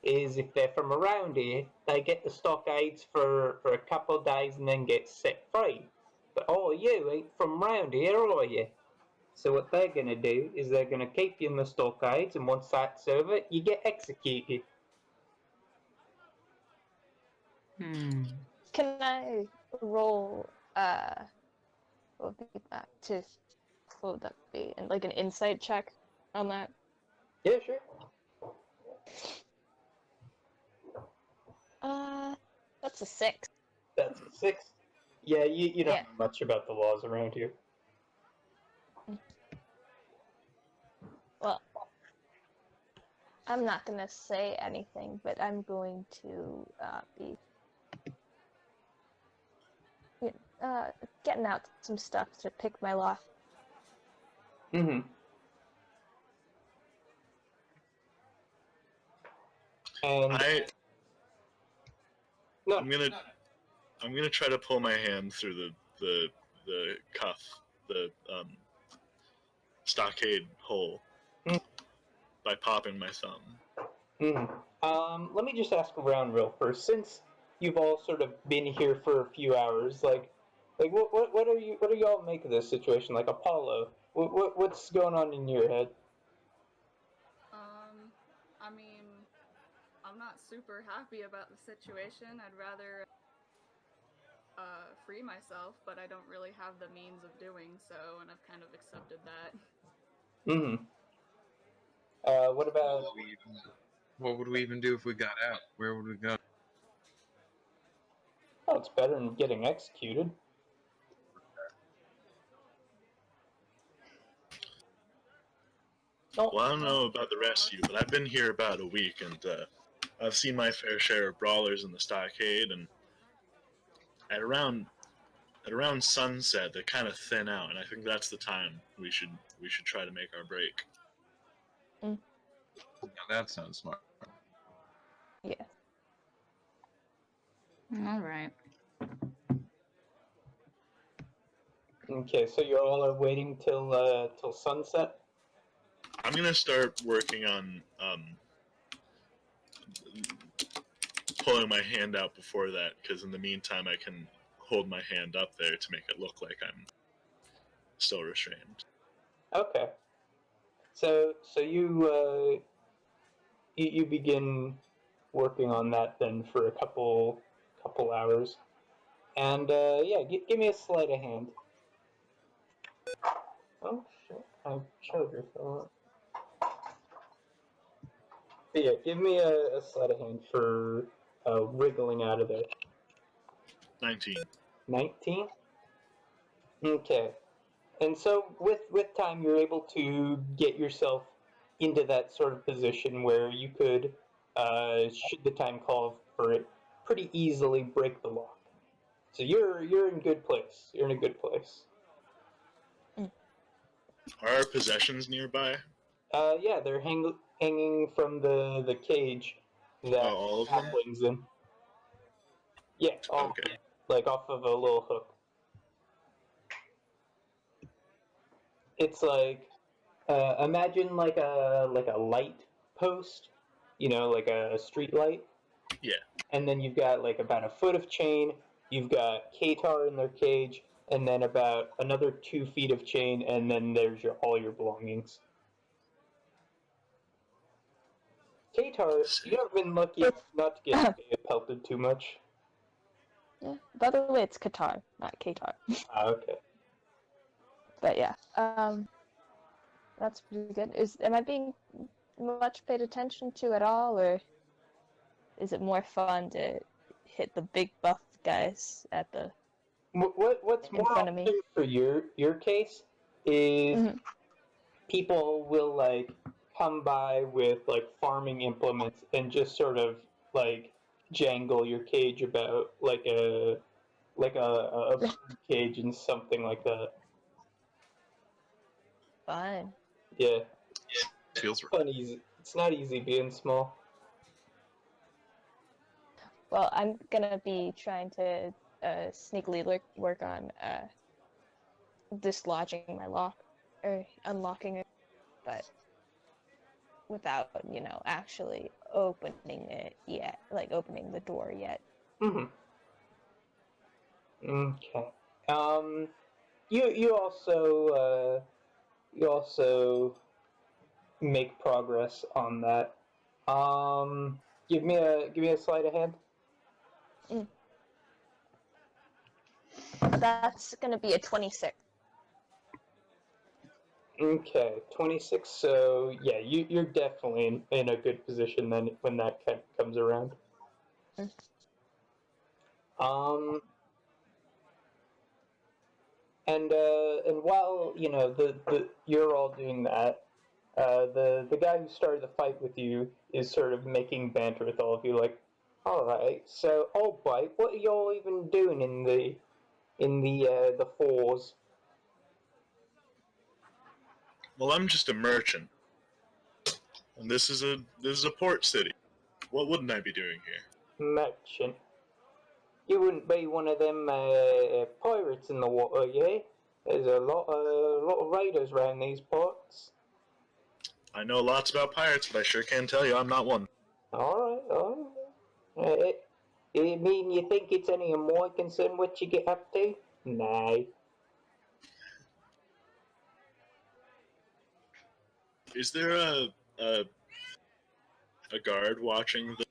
Speaker 1: is if they're from around here, they get the stockades for a couple of days and then get set free. But all you ain't from round here, are you? So what they're gonna do is they're gonna keep you in the stockades, and once that's over, you get executed.
Speaker 3: Can I roll what would be that to what would that be? And like an insight check on that?
Speaker 1: Yeah, sure.
Speaker 3: That's a 6.
Speaker 1: That's a 6. Yeah, you don't know much about the laws around here.
Speaker 3: Well, I'm not gonna say anything, but I'm going to be getting out some stuff to pick my lock.
Speaker 1: Mm-hmm. And
Speaker 2: I'm gonna try to pull my hand through the cuff, the stockade hole by popping my thumb.
Speaker 1: Let me just ask around real first, since you've all sort of been here for a few hours. Like what do y'all make of this situation? Like Apollo, what's going on in your head?
Speaker 4: I mean, I'm not super happy about the situation. I'd rather free myself, but I don't really have the means of doing so, and I've kind of accepted that.
Speaker 1: What about
Speaker 6: What would we even do if we got out? Where would we go?
Speaker 1: Oh, it's better than getting executed.
Speaker 2: Well, I don't know about the rest of you, but I've been here about a week, and I've seen my fair share of brawlers in the stockade, and at around sunset, they kind of thin out, and I think that's the time we should try to make our break.
Speaker 6: Now that sounds smart.
Speaker 3: Yeah.
Speaker 5: All right.
Speaker 1: Okay, so you all are waiting till sunset.
Speaker 2: I'm gonna start working on pulling my hand out before that, because in the meantime, I can hold my hand up there to make it look like I'm still restrained.
Speaker 1: Okay. So you begin working on that then for a couple hours, and yeah, give me a sleight of hand. Oh shit! I showed her so. But yeah, give me a sleight of hand for wriggling out of there.
Speaker 2: 19.
Speaker 1: 19. Okay. And so with time, you're able to get yourself into that sort of position where you could, should the time call for it, pretty easily break the lock. So you're in good place. You're in a good place.
Speaker 2: Are our possessions nearby?
Speaker 1: Yeah, they're hanging from the cage that
Speaker 2: All of them?
Speaker 1: halflings in. Yeah, all
Speaker 2: Okay.
Speaker 1: like off of a little hook. It's like imagine like a light post, like a street light.
Speaker 2: Yeah.
Speaker 1: And then you've got like about a foot of chain. You've got Katar in their cage, and then about another 2 feet of chain, and then there's all your belongings. Katar, you have been lucky not to get pelted too much.
Speaker 3: Yeah. By the way, it's Qatar, not Qatar.
Speaker 1: Okay.
Speaker 3: But yeah, that's pretty good. Am I being much paid attention to at all, or is it more fun to hit the big buff guys at the
Speaker 1: What's
Speaker 3: in
Speaker 1: more
Speaker 3: front of me?
Speaker 1: often for your case is people will like come by with like farming implements and just sort of like jangle your cage about like a bird cage and something like that.
Speaker 3: Fine.
Speaker 1: Yeah,
Speaker 6: Feels
Speaker 1: fun easy. It's not easy being small.
Speaker 3: Well, I'm gonna be trying to sneakily work on dislodging my lock or unlocking it, but without actually opening it yet, like opening the door yet.
Speaker 1: Mm-hmm. Okay. Um, you also make progress on that. Give me a sleight of hand.
Speaker 3: That's gonna be a 26.
Speaker 1: Okay, 26. So yeah, you're definitely in a good position then when that comes around. Um, and while the you're all doing that, the guy who started the fight with you is sort of making banter with all of you, like, all right, so old bite, what are y'all even doing in the fours?
Speaker 2: Well, I'm just a merchant, and this is a port city. What wouldn't I be doing here?
Speaker 1: Merchant. You wouldn't be one of them pirates in the water, yeah? There's a lot of raiders around these parts.
Speaker 2: I know lots about pirates, but I sure can tell you I'm not one.
Speaker 1: All right. It mean you think it's any of my concern what you get up to? Nah.
Speaker 2: Is there a guard watching the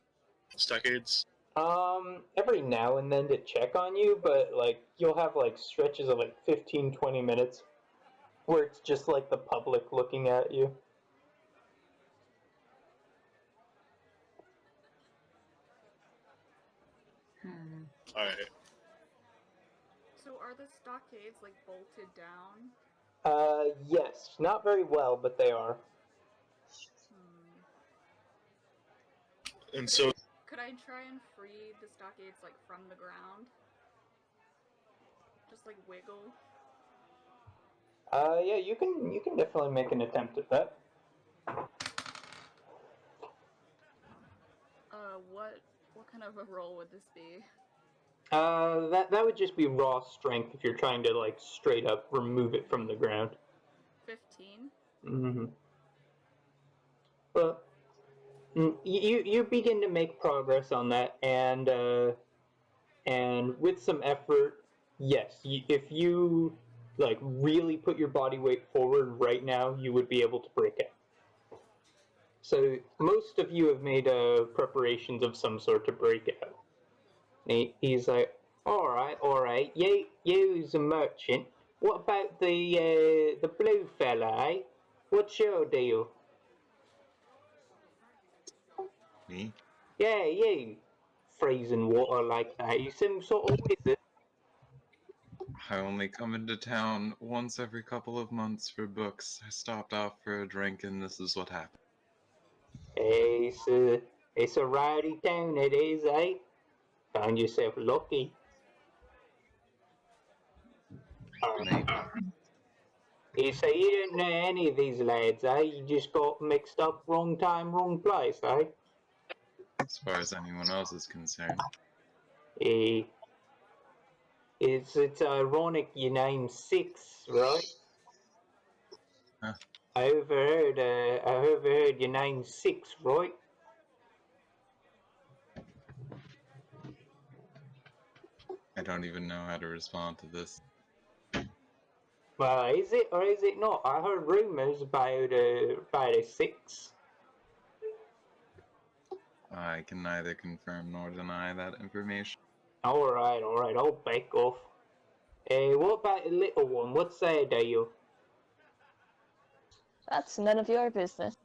Speaker 2: stockades?
Speaker 1: Every now and then to check on you, but like you'll have like stretches of like 15, 20 minutes where it's just like the public looking at you.
Speaker 2: Alright.
Speaker 4: So are the stockades like bolted down?
Speaker 1: Yes, not very well, but they are.
Speaker 2: And so,
Speaker 4: Could I try and free the stockades like from the ground? Just like wiggle?
Speaker 1: Yeah, you can definitely make an attempt at that.
Speaker 4: What kind of a roll would this be?
Speaker 1: That would just be raw strength if you're trying to like straight up remove it from the ground.
Speaker 4: 15?
Speaker 1: Mm-hmm. Well, you begin to make progress on that, and with some effort, yes, if you like really put your body weight forward right now, you would be able to break it. So most of you have made preparations of some sort to break it out. He's like, all right, you's a merchant. What about the blue fella, eh? What's your deal?
Speaker 6: Me?
Speaker 1: Yeah, you. Freezing water like that. You some sort of wizard?
Speaker 6: I only come into town once every couple of months for books. I stopped off for a drink, and this is what happened.
Speaker 1: It's a rowdy town, it is, eh? Found yourself lucky.
Speaker 6: Maybe.
Speaker 1: You say you didn't know any of these lads, eh? You just got mixed up wrong time, wrong place, eh?
Speaker 6: As far as anyone else is concerned.
Speaker 1: Eh, it's ironic your name's Six, right?
Speaker 6: Huh.
Speaker 1: I overheard your name's Six, right?
Speaker 6: I don't even know how to respond to this.
Speaker 1: Well, is it or is it not? I heard rumors about a Six.
Speaker 6: I can neither confirm nor deny that information.
Speaker 1: All right, I'll back off. What about the little one? What's their deal?
Speaker 3: That's none of your business.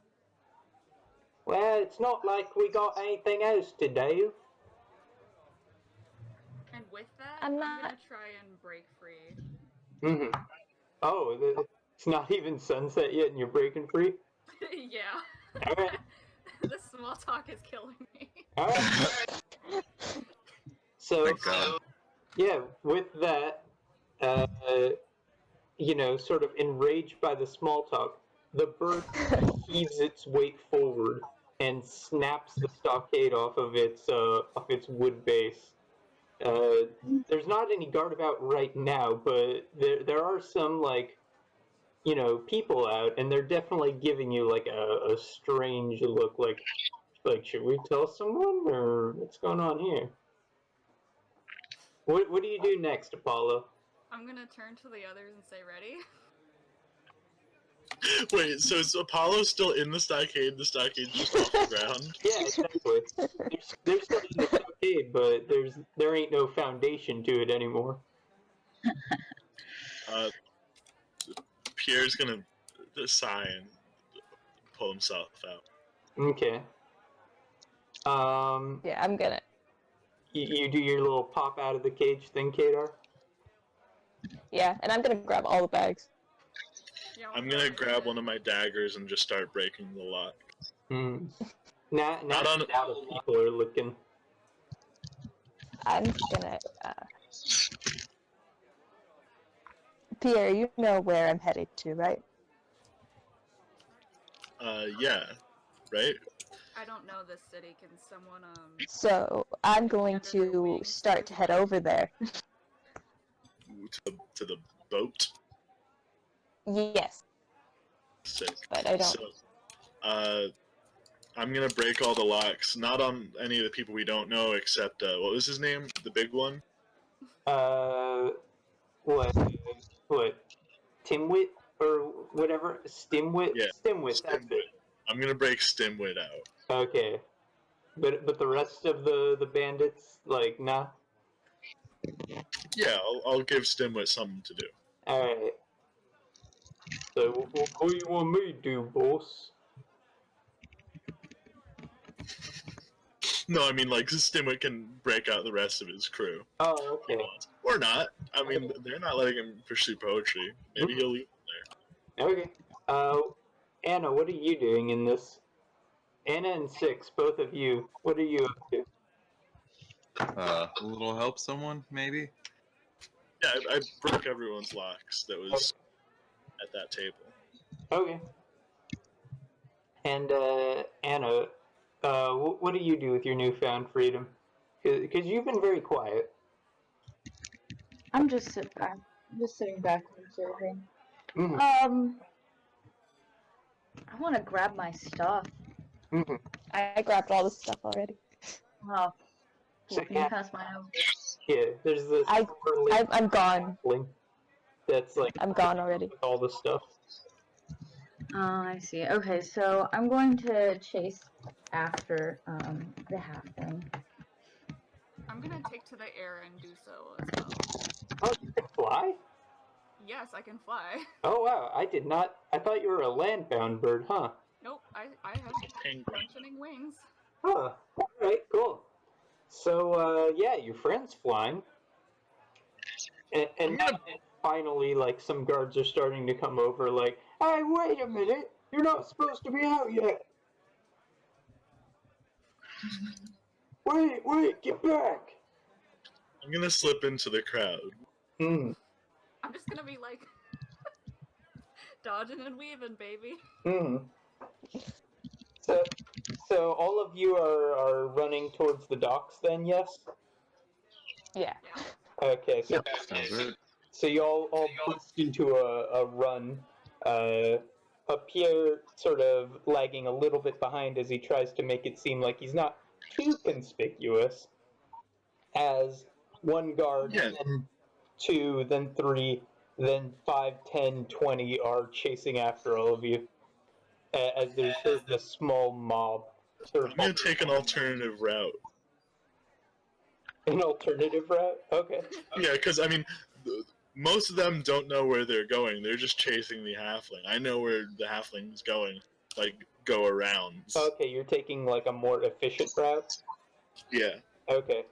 Speaker 1: Well, it's not like we got anything else to do.
Speaker 4: And with that,
Speaker 3: I'm
Speaker 4: I'm
Speaker 3: not-
Speaker 4: gonna try and break free.
Speaker 1: Mm-hmm. Oh, it's not even sunset yet and you're breaking free?
Speaker 4: Yeah.
Speaker 1: Alright.
Speaker 4: This small talk is killing me.
Speaker 1: Alright. So,
Speaker 6: Thank God.
Speaker 1: yeah, with that, sort of enraged by the small talk, the bird heaves its weight forward and snaps the stockade off of its wood base. There's not any guard about right now, but there are some people out, and they're definitely giving you like a strange look, like should we tell someone or what's going on here? What do you do next, Apollo?
Speaker 4: I'm gonna turn to the others and say, ready?
Speaker 2: wait, so is Apollo still in the stockade? The stockade's just off the ground?
Speaker 1: Yeah, exactly. They're still in the stockade, but there ain't no foundation to it anymore.
Speaker 2: Pierre's gonna sigh and pull himself out.
Speaker 1: Okay.
Speaker 3: Yeah, I'm gonna.
Speaker 1: You do your little pop out of the cage thing, Kadar?
Speaker 3: Yeah, and I'm gonna grab all the bags.
Speaker 4: Yeah,
Speaker 2: I'm gonna grab one of my daggers and just start breaking the lock.
Speaker 1: Hmm. Now
Speaker 2: Not on-
Speaker 1: that people are looking.
Speaker 3: I'm gonna. Pierre, you know where I'm headed to, right?
Speaker 2: Yeah, right?
Speaker 4: I don't know this city. Can someone
Speaker 3: So I'm going
Speaker 4: Under their
Speaker 3: to
Speaker 4: wings,
Speaker 3: start to head over there.
Speaker 2: To the boat.
Speaker 3: Yes,
Speaker 2: Sick.
Speaker 3: but I don't.
Speaker 2: So, I'm gonna break all the locks. Not on any of the people we don't know, except what was his name? The big one.
Speaker 1: What? Timwit or whatever? Stimwit?
Speaker 2: Yeah,
Speaker 1: Stimwit. That's
Speaker 2: Stimwit.
Speaker 1: it.
Speaker 2: I'm gonna break Stimwit out.
Speaker 1: Okay. But the rest of the bandits, like, nah.
Speaker 2: Yeah, I'll give Stimwit something to do.
Speaker 1: Alright. So, what do you want me to do, boss?
Speaker 2: No, I mean, like, Stimwick can break out the rest of his crew.
Speaker 1: Oh, okay.
Speaker 2: Or not. I mean, they're not letting him pursue poetry. Maybe he'll leave them
Speaker 1: Okay. Anna, what are you doing in this? Anna and Six, both of you, what are you up to?
Speaker 6: A little help someone, maybe?
Speaker 2: there. Yeah, I broke everyone's locks that was at that table.
Speaker 1: Okay. And, Anna, what do you do with your newfound freedom? Because you've been very quiet.
Speaker 5: I'm just sitting back and observing.
Speaker 1: Mm-hmm.
Speaker 5: I want to grab my stuff.
Speaker 1: Mm-hmm.
Speaker 3: I grabbed all the stuff already.
Speaker 5: Oh,
Speaker 1: So,
Speaker 5: can you pass mine over?
Speaker 1: yeah, there's this
Speaker 3: I'm gone.
Speaker 1: That's like
Speaker 3: I'm gone already.
Speaker 1: with all the stuff.
Speaker 5: Oh, I see. Okay, so I'm going to chase after the halfling.
Speaker 4: I'm gonna take to the air and do so as well.
Speaker 1: Oh, you can fly?
Speaker 4: Yes, I can fly.
Speaker 1: Oh wow, I did not. I thought you were a land-bound bird, huh?
Speaker 4: Nope, I have
Speaker 2: Penguin.
Speaker 4: functioning wings.
Speaker 1: Huh. All right, cool. So, yeah, your friend's flying, and finally, like, some guards are starting to come over. Like, hey, wait a minute, you're not supposed to be out yet. Wait, get back.
Speaker 2: I'm gonna slip into the crowd.
Speaker 1: Hmm.
Speaker 4: I'm just gonna be like dodging and weaving, baby.
Speaker 1: Hmm. So all of you are running towards the docks then, yes?
Speaker 3: Yeah.
Speaker 1: Okay, so
Speaker 6: Sounds right.
Speaker 1: so you all burst into a run. Pierre sort of lagging a little bit behind as he tries to make it seem like he's not too conspicuous. As one guard,
Speaker 2: Yeah.
Speaker 1: then two, then three, then 5, 10, 20 are chasing after all of you. As there's sort of a small mob. Sort of
Speaker 2: I'm gonna take an alternative route.
Speaker 1: An alternative route? Okay.
Speaker 2: Yeah, because, I mean, most of them don't know where they're going. They're just chasing the halfling. I know where the halfling's going. Like, go around.
Speaker 1: Okay, you're taking like a more efficient route?
Speaker 2: Yeah.
Speaker 1: Okay.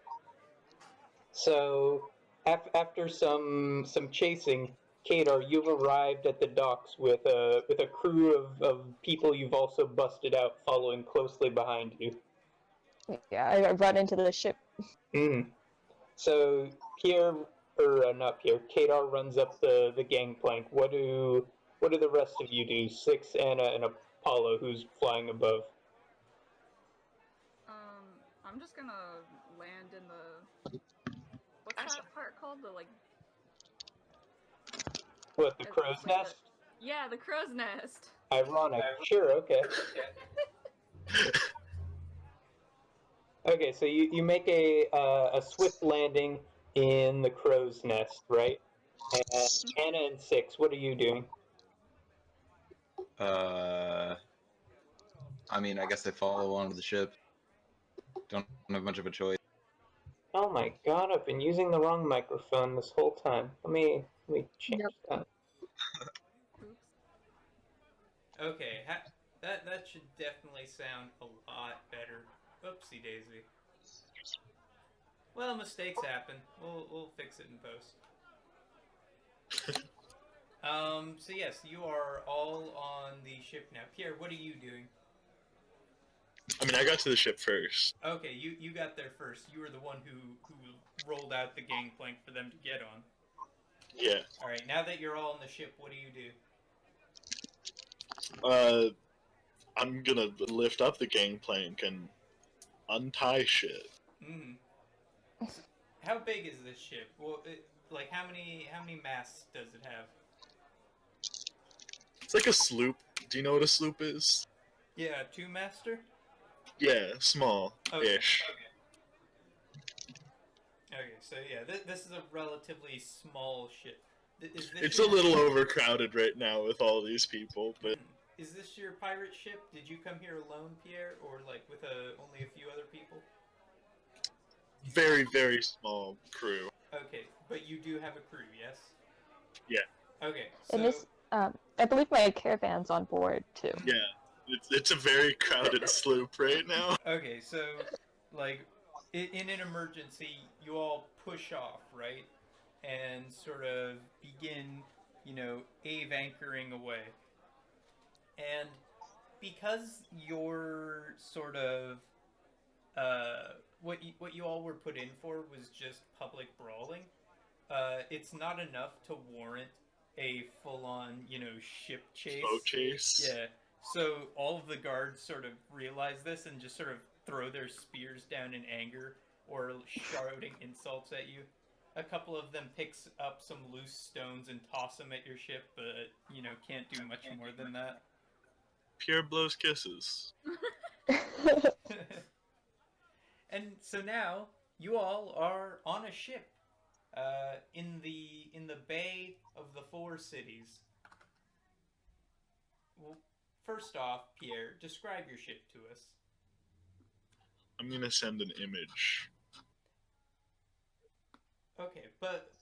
Speaker 1: So, after some chasing, Kadar, you've arrived at the docks with a crew of people you've also busted out following closely behind you.
Speaker 3: Yeah, I run into the ship.
Speaker 1: Mm. So Pierre, or not Pierre, Kadar runs up the gangplank. What do the rest of you do? Six, Anna, and Apollo, who's flying above.
Speaker 4: I'm just gonna land in the what's that part called? The like
Speaker 1: What, the crow's
Speaker 4: like
Speaker 1: nest?
Speaker 4: yeah, the crow's nest.
Speaker 1: Ironic. Sure, okay. Okay, so you make a swift landing in the crow's nest, right? And Anna and Six, what are you doing?
Speaker 6: I mean, I guess I follow onto the ship. Don't have much of a choice.
Speaker 1: Oh my god, I've been using the wrong microphone this whole time. Let me change that.
Speaker 4: Oops.
Speaker 7: Okay, that should definitely sound a lot better. Oopsie daisy. Well, mistakes happen. We'll fix it in post. So yes, you are all on the ship now. Pierre, what are you doing?
Speaker 2: I mean, I got to the ship first.
Speaker 7: Okay, you got there first. You were the one who rolled out the gangplank for them to get on.
Speaker 2: Yeah.
Speaker 7: Alright, now that you're all on the ship, what do you do?
Speaker 2: I'm gonna lift up the gangplank and untie shit.
Speaker 7: How big is this ship? Well, like how many masts does it have?
Speaker 2: It's like a sloop. Do you know what a sloop is?
Speaker 7: Yeah, two-master?
Speaker 2: Yeah, small-ish.
Speaker 7: Okay, so yeah, this is a relatively small ship.
Speaker 2: It's a little overcrowded right now with all these people, but...
Speaker 7: Is this your pirate ship? Did you come here alone, Pierre, or like with only a few other people?
Speaker 2: Very, very small crew.
Speaker 7: Okay, but you do have a crew, yes?
Speaker 2: Yeah.
Speaker 7: Okay, so...
Speaker 3: And this, I believe my caravan's on board too.
Speaker 2: Yeah, it's a very crowded sloop right now.
Speaker 7: Okay, so like in an emergency, you all push off, right? And sort of begin, ave anchoring away. And because you're sort of what you all were put in for was just public brawling, it's not enough to warrant a full on, ship
Speaker 2: Boat
Speaker 7: chase.
Speaker 2: chase.
Speaker 7: Yeah. So all of the guards sort of realize this and just sort of throw their spears down in anger or shouting insults at you. A couple of them picks up some loose stones and toss them at your ship, but can't do much more than that.
Speaker 2: Pierre blows kisses.
Speaker 7: And so now you all are on a ship in the bay of the four cities. Well, first off, Pierre, describe your ship to us.
Speaker 2: I'm gonna send an image.
Speaker 7: Okay, but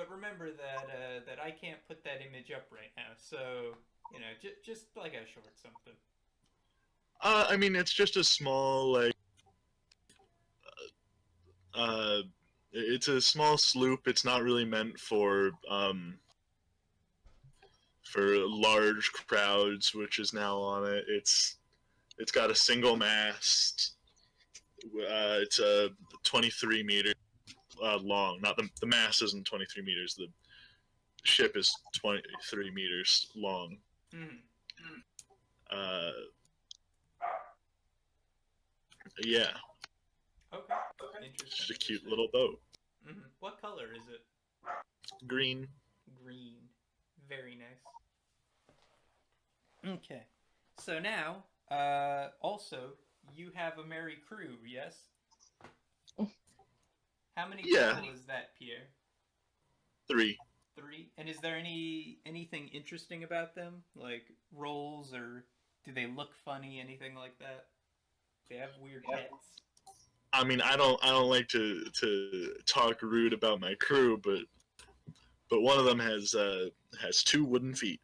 Speaker 7: remember that that I can't put that image up right now. So just like a short something.
Speaker 2: I mean, it's just a small it's a small sloop. It's not really meant for large crowds, which is now on it. It's got a single mast. It's a 23 meter long. Not the mast isn't 23 meters. The ship is 23 meters long. Yeah.
Speaker 7: Okay. Interesting.
Speaker 2: Just a cute little boat.
Speaker 7: Mm-hmm. What color is it?
Speaker 2: Green.
Speaker 7: Green. Very nice. Okay. So now, also, you have a merry crew, yes? How many people is that, Pierre?
Speaker 2: 3.
Speaker 7: 3. And is there anything interesting about them? Like roles, or do they look funny, anything like that? They have weird hats.
Speaker 2: I mean, I don't like to talk rude about my crew, but one of them has 2 wooden feet.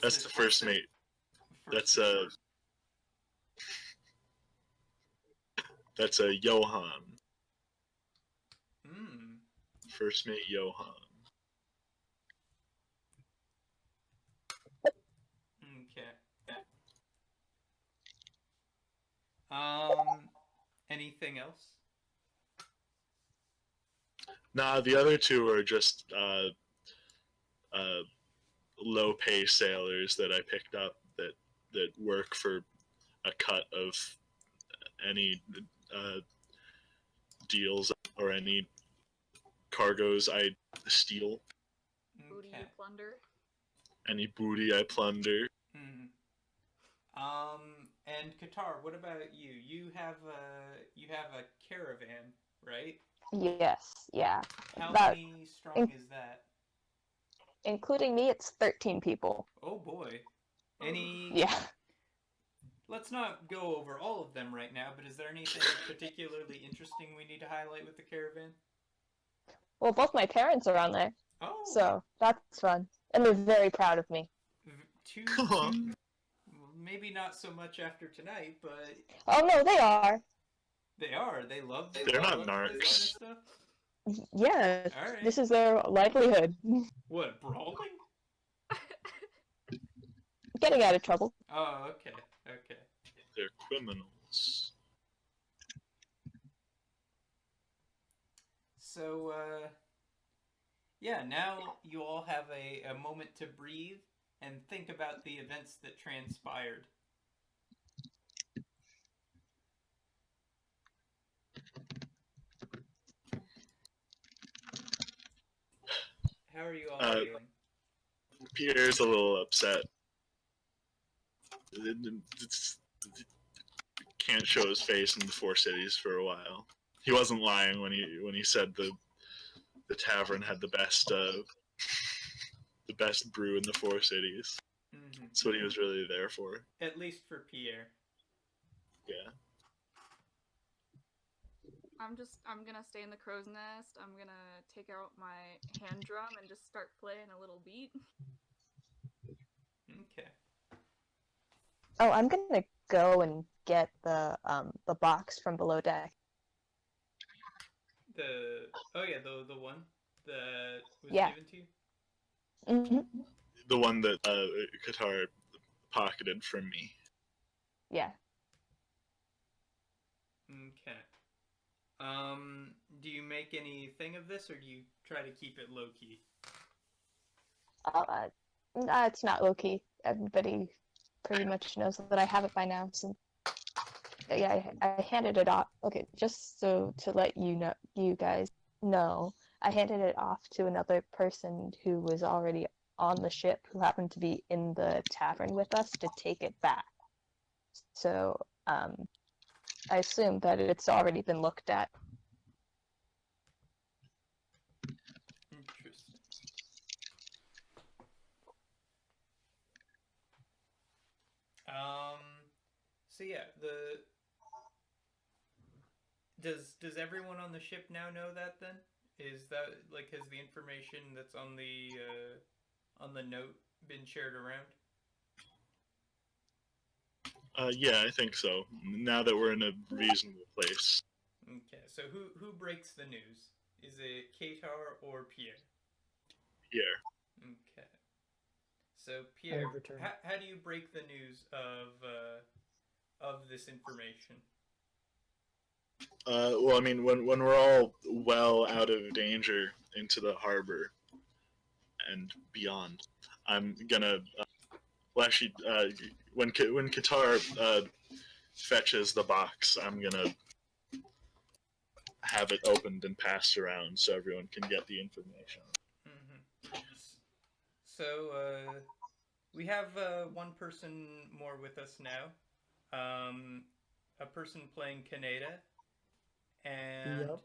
Speaker 2: That's the first mate. That's Johan. First mate Johan.
Speaker 7: Okay. Anything else?
Speaker 2: Nah, the other 2 are just low pay sailors that I picked up that work for a cut of any deals or any cargoes I steal.
Speaker 4: Booty you plunder.
Speaker 2: Any booty I plunder.
Speaker 7: And Qatar, what about you? You have a caravan, right?
Speaker 3: Yes, yeah.
Speaker 7: How many strong is that?
Speaker 3: Including me, it's 13 people.
Speaker 7: Oh boy.
Speaker 3: Yeah.
Speaker 7: Let's not go over all of them right now, but is there anything particularly interesting we need to highlight with the caravan?
Speaker 3: Well, both my parents are on there.
Speaker 7: Oh.
Speaker 3: So that's fun. And they're very proud of me.
Speaker 7: Maybe not so much after tonight, but...
Speaker 3: Oh, no, they are.
Speaker 7: They are. They love...
Speaker 2: They're not narcs.
Speaker 3: Yeah.
Speaker 7: All right.
Speaker 3: This is their livelihood.
Speaker 7: What, brawling?
Speaker 3: Getting out of trouble.
Speaker 7: Oh, okay. Okay.
Speaker 2: They're criminals.
Speaker 7: So, yeah, now you all have a moment to breathe and think about the events that transpired. How are you all doing?
Speaker 2: Pierre's a little upset. Can't show his face in the 4 cities for a while. He wasn't lying when he said the tavern had the best brew in the 4 cities.
Speaker 7: Mm-hmm.
Speaker 2: That's what he was really there for.
Speaker 7: At least for Pierre.
Speaker 2: Yeah.
Speaker 4: I'm gonna stay in the crow's nest. I'm gonna take out my hand drum and just start playing a little beat.
Speaker 7: Okay.
Speaker 3: Oh, I'm gonna go and get the box from below deck.
Speaker 7: The the one that was
Speaker 3: Yeah.
Speaker 7: given to you.
Speaker 3: Mm-hmm.
Speaker 2: The one that Qatar pocketed from me.
Speaker 3: Yeah.
Speaker 7: Okay. Do you make anything of this, or do you try to keep it low key?
Speaker 3: It's not low key. Everybody pretty much knows that I have it by now. So yeah, I handed it off. Okay, just so to let you guys know, I handed it off to another person who was already on the ship, who happened to be in the tavern with us, to take it back. So I assume that it's already been looked at.
Speaker 7: Interesting. So yeah, does everyone on the ship now know that then? Is that like has the information that's on the note been shared around?
Speaker 2: Yeah, I think so. Now that we're in a reasonable place.
Speaker 7: Okay, so who breaks the news? Is it Katar or Pierre?
Speaker 2: Pierre.
Speaker 7: Okay. So Pierre,
Speaker 8: I've returned.
Speaker 7: how do you break the news of this information?
Speaker 2: Well, I mean, when we're all well out of danger into the harbor and beyond, I'm gonna. Well, actually, when Qatar fetches the box, I'm gonna have it opened and passed around so everyone can get the information.
Speaker 7: Mm-hmm. So we have one person more with us now. A person playing Kaneda, and
Speaker 8: Yep.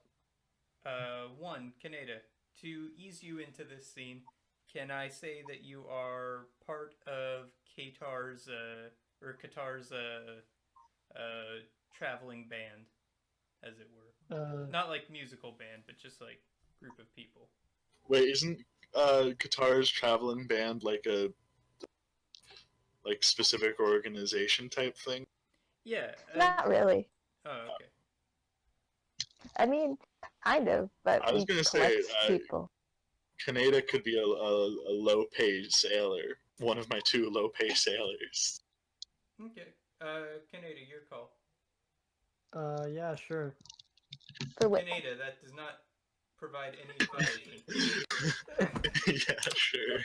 Speaker 7: one Kaneda. To ease you into this scene, can I say that you are part of Qatar's traveling band, as it were? Not like musical band, but just like group of people.
Speaker 2: Wait, isn't Qatar's traveling band like a specific organization type thing?
Speaker 7: Yeah.
Speaker 3: Not really.
Speaker 7: Oh, okay.
Speaker 3: I mean, kind of, but
Speaker 2: I was
Speaker 3: we
Speaker 2: gonna
Speaker 3: collect
Speaker 2: say,
Speaker 3: people.
Speaker 2: Kaneda could be a low-paid sailor. One of my two low-pay sailors.
Speaker 7: Okay. Kaneda, your call.
Speaker 8: Yeah, sure.
Speaker 3: For what?
Speaker 7: Kaneda, that does not provide any information.
Speaker 2: Yeah, sure.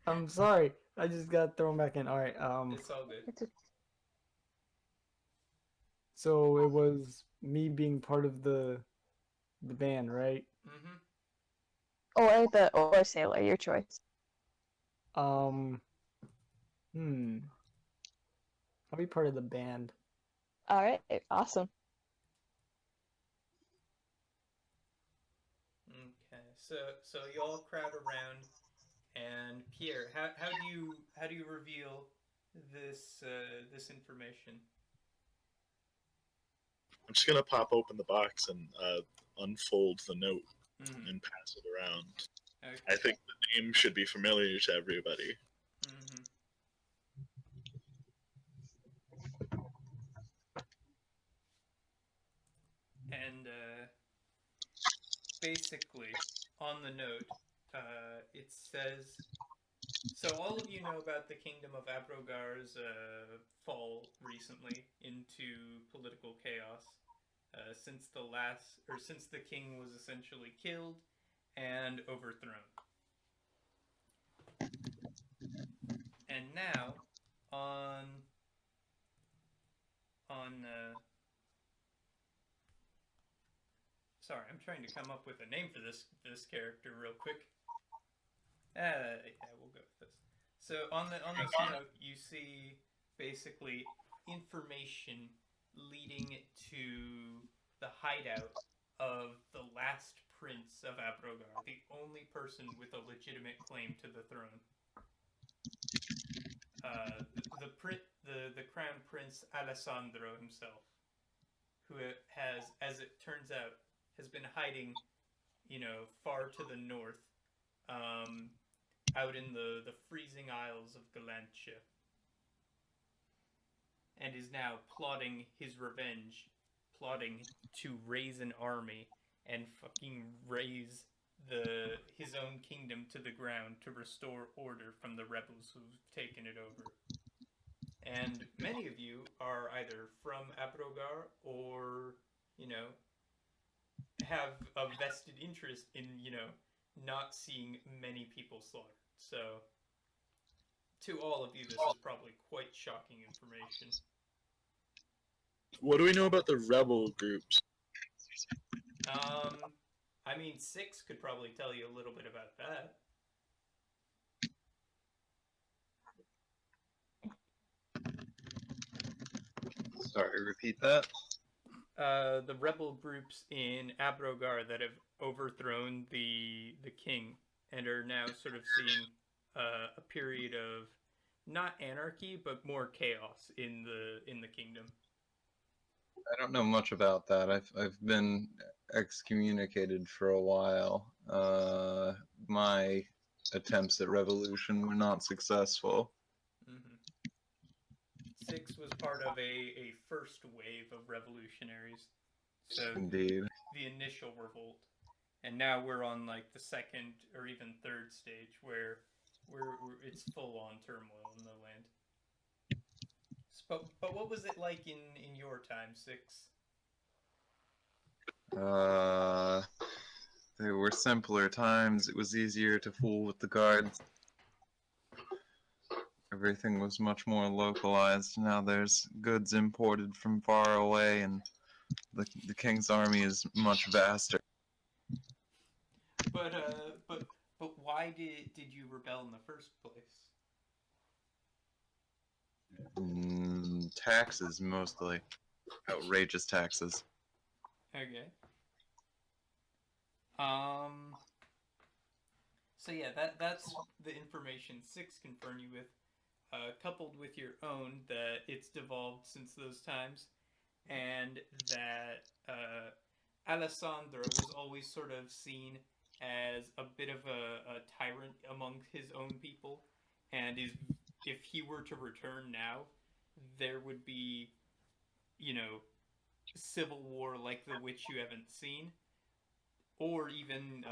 Speaker 8: I'm sorry. I just got thrown back in. All right.
Speaker 7: It's all good.
Speaker 8: So it was me being part of the band, right?
Speaker 7: Mm-hmm.
Speaker 3: Or sailor, your choice.
Speaker 8: Um. I'll be part of the band.
Speaker 3: All right, awesome.
Speaker 7: Okay. So you all crowd around, and Pierre, how do you reveal this information?
Speaker 2: I'm just gonna pop open the box and unfold the note
Speaker 7: Mm-hmm.
Speaker 2: and pass it around.
Speaker 7: Okay.
Speaker 2: I think the name should be familiar to everybody.
Speaker 7: Mm-hmm. And basically, on the note, it says, so all of you know about the kingdom of Abrogar's fall recently into political chaos, since the king was essentially killed and overthrown. And now, on sorry, I'm trying to come up with a name for this character real quick. Yeah, we'll go with this. So on this note, you see basically information leading to the hideout of the last prince of Abrogar, the only person with a legitimate claim to the throne. The crown prince Alessandro himself, who has, as it turns out, has been hiding, far to the north, out in the freezing isles of Galantia. and is now plotting his revenge, plotting to raise an army and fucking raise his own kingdom to the ground to restore order from the rebels who've taken it over. And many of you are either from Abrogar or, you know, have a vested interest in, you know, not seeing many people slaughtered. So, to all of you, this is probably quite shocking information.
Speaker 2: What do we know about the rebel groups?
Speaker 7: I mean, Six could probably tell you a little bit about that.
Speaker 6: Sorry, repeat that.
Speaker 7: The rebel groups in Abrogar that have overthrown the king and are now sort of seeing a period of not anarchy but more chaos in the kingdom.
Speaker 6: I don't know much about that. I've been excommunicated for a while. My attempts at revolution were not successful.
Speaker 7: Mm-hmm. Six was part of a first wave of revolutionaries. So
Speaker 6: Indeed.
Speaker 7: the initial revolt. And now we're on like the second or even third stage where it's full on turmoil in the land. But what was it like in your time, Six?
Speaker 6: There were simpler times. It was easier to fool with the guards. Everything was much more localized. Now there's goods imported from far away, and the king's army is much vaster.
Speaker 7: But why did you rebel in the first place?
Speaker 6: Taxes, mostly. Outrageous taxes.
Speaker 7: Okay. So yeah, that's the information Six confirmed you with, coupled with your own that it's devolved since those times, and that Alessandro was always sort of seen as a bit of a tyrant among his own people, and if he were to return now, there would be, you know, civil war like the which you haven't seen, or even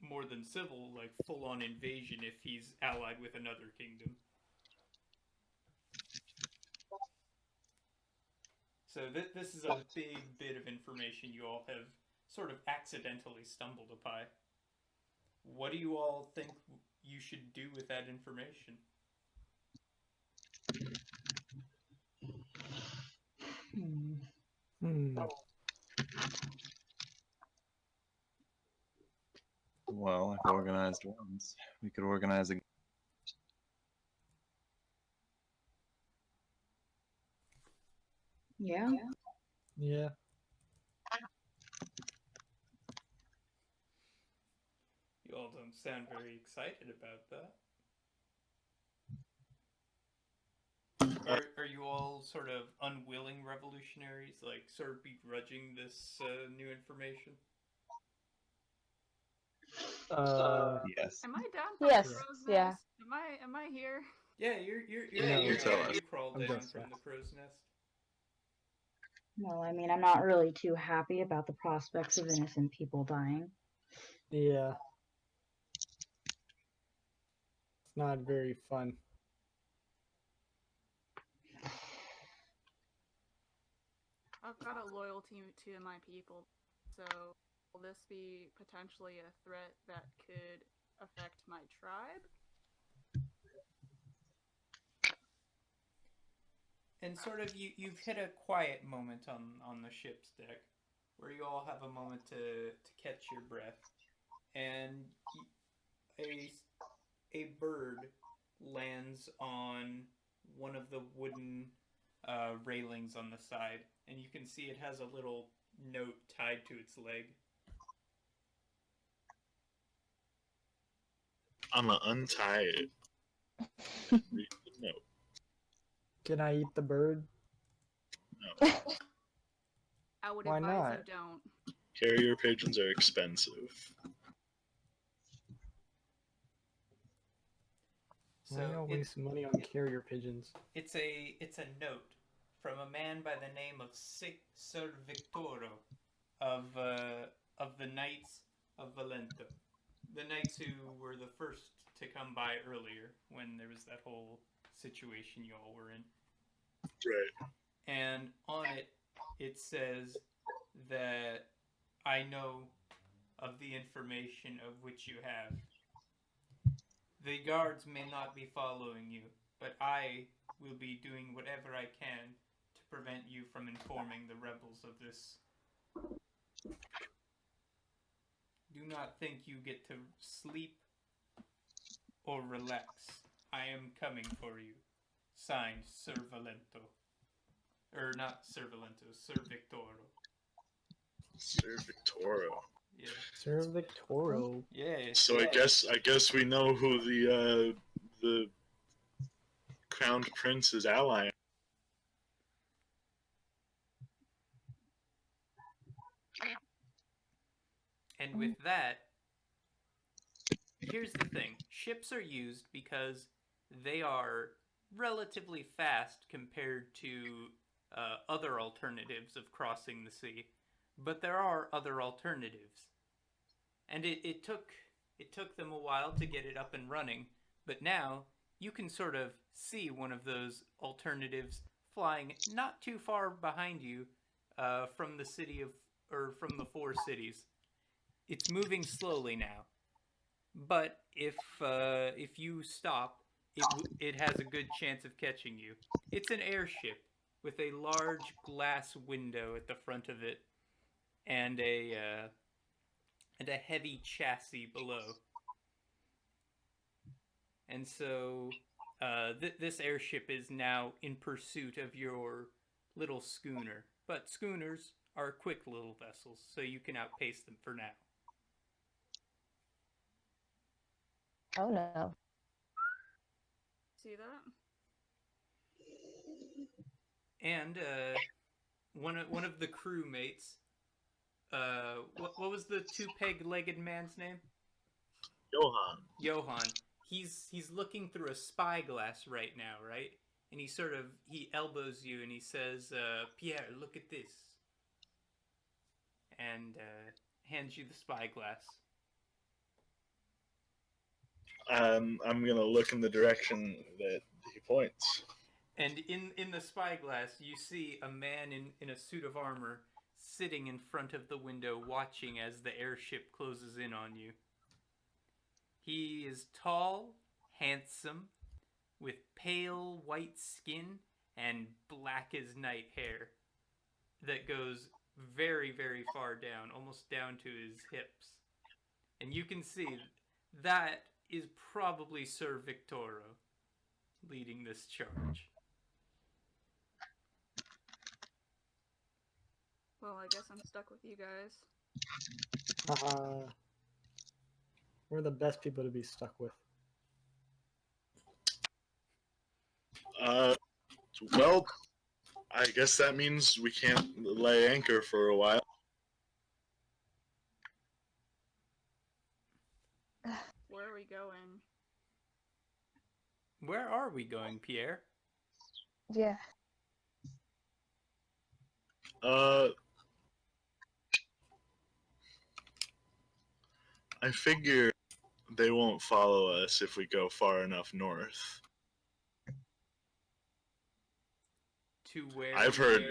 Speaker 7: more than civil, like full-on invasion if he's allied with another kingdom. So this is a big bit of information you all have sort of accidentally stumbled upon. What do you all think you should do with that information?
Speaker 6: Well, I've organized once. We could organize again.
Speaker 5: Yeah.
Speaker 8: Yeah.
Speaker 7: You all don't sound very excited about that. Are you all sort of unwilling revolutionaries, like sort of begrudging this new information?
Speaker 6: Yes.
Speaker 4: Am I down from
Speaker 3: Yes,
Speaker 4: the crow's
Speaker 3: yeah.
Speaker 4: nest? Am I here?
Speaker 7: Yeah, you're
Speaker 8: Yeah,
Speaker 7: here.
Speaker 6: tell us.
Speaker 7: You crawled
Speaker 8: I'm
Speaker 7: down
Speaker 8: just-
Speaker 7: from the crow's nest.
Speaker 5: Well, I mean, I'm not really too happy about the prospects of innocent people dying.
Speaker 8: Yeah. It's not very fun.
Speaker 4: I've got a loyalty to my people, so will this be potentially a threat that could affect my tribe?
Speaker 7: And sort of you've hit a quiet moment on the ship's deck, where you all have a moment to catch your breath, and a bird lands on one of the wooden railings on the side, and you can see it has a little note tied to its leg.
Speaker 2: I'm gonna untie it. Read the note.
Speaker 8: Can I eat the bird?
Speaker 2: No.
Speaker 4: I would
Speaker 8: Why
Speaker 4: advise
Speaker 8: not?
Speaker 4: you don't.
Speaker 2: Carrier pigeons are expensive.
Speaker 7: So
Speaker 8: Why y'all waste money on carrier pigeons?
Speaker 7: it's a note from a man by the name of Sir Victoro of the Knights of Valento, the knights who were the first to come by earlier when there was that whole situation you all were in.
Speaker 2: Right.
Speaker 7: And on it, it says that I know of the information of which you have. The guards may not be following you, but I will be doing whatever I can to prevent you from informing the rebels of this. Do not think you get to sleep or relax. I am coming for you. Signed, Sir Valento. Not Sir Valento, Sir Victoro.
Speaker 2: Sir Victoro.
Speaker 7: Yeah.
Speaker 8: Sir Victoro.
Speaker 7: Yeah.
Speaker 2: So I guess we know who the crowned prince's ally.
Speaker 7: And with that, here's the thing. Ships are used because they are relatively fast compared to other alternatives of crossing the sea. But there are other alternatives. And it took them a while to get it up and running, but now you can sort of see one of those alternatives flying not too far behind you from the city of, or from the four cities. It's moving slowly now, but if you stop, it has a good chance of catching you. It's an airship with a large glass window at the front of it and a heavy chassis below. And so this airship is now in pursuit of your little schooner. But schooners are quick little vessels, so you can outpace them for now.
Speaker 3: Oh no.
Speaker 4: See that?
Speaker 7: And one of the crewmates, what was the two-peg-legged man's name?
Speaker 2: Johann.
Speaker 7: Johann. He's looking through a spyglass right now, right? And he elbows you and he says, "Pierre, look at this," and hands you the spyglass.
Speaker 2: I'm gonna look in the direction that he points.
Speaker 7: And in the spyglass, you see a man in a suit of armor sitting in front of the window watching as the airship closes in on you. He is tall, handsome, with pale white skin and black as night hair that goes very, very far down, almost down to his hips. And you can see that is probably Sir Victoro leading this charge.
Speaker 4: Well, I guess I'm stuck with you guys.
Speaker 8: We're the best people to be stuck with.
Speaker 2: Well, I guess that means we can't lay anchor for a while.
Speaker 4: Where are we going?
Speaker 7: Where are we going, Pierre?
Speaker 3: Yeah.
Speaker 2: I figure they won't follow us if we go far enough north.
Speaker 7: To where?
Speaker 2: I've heard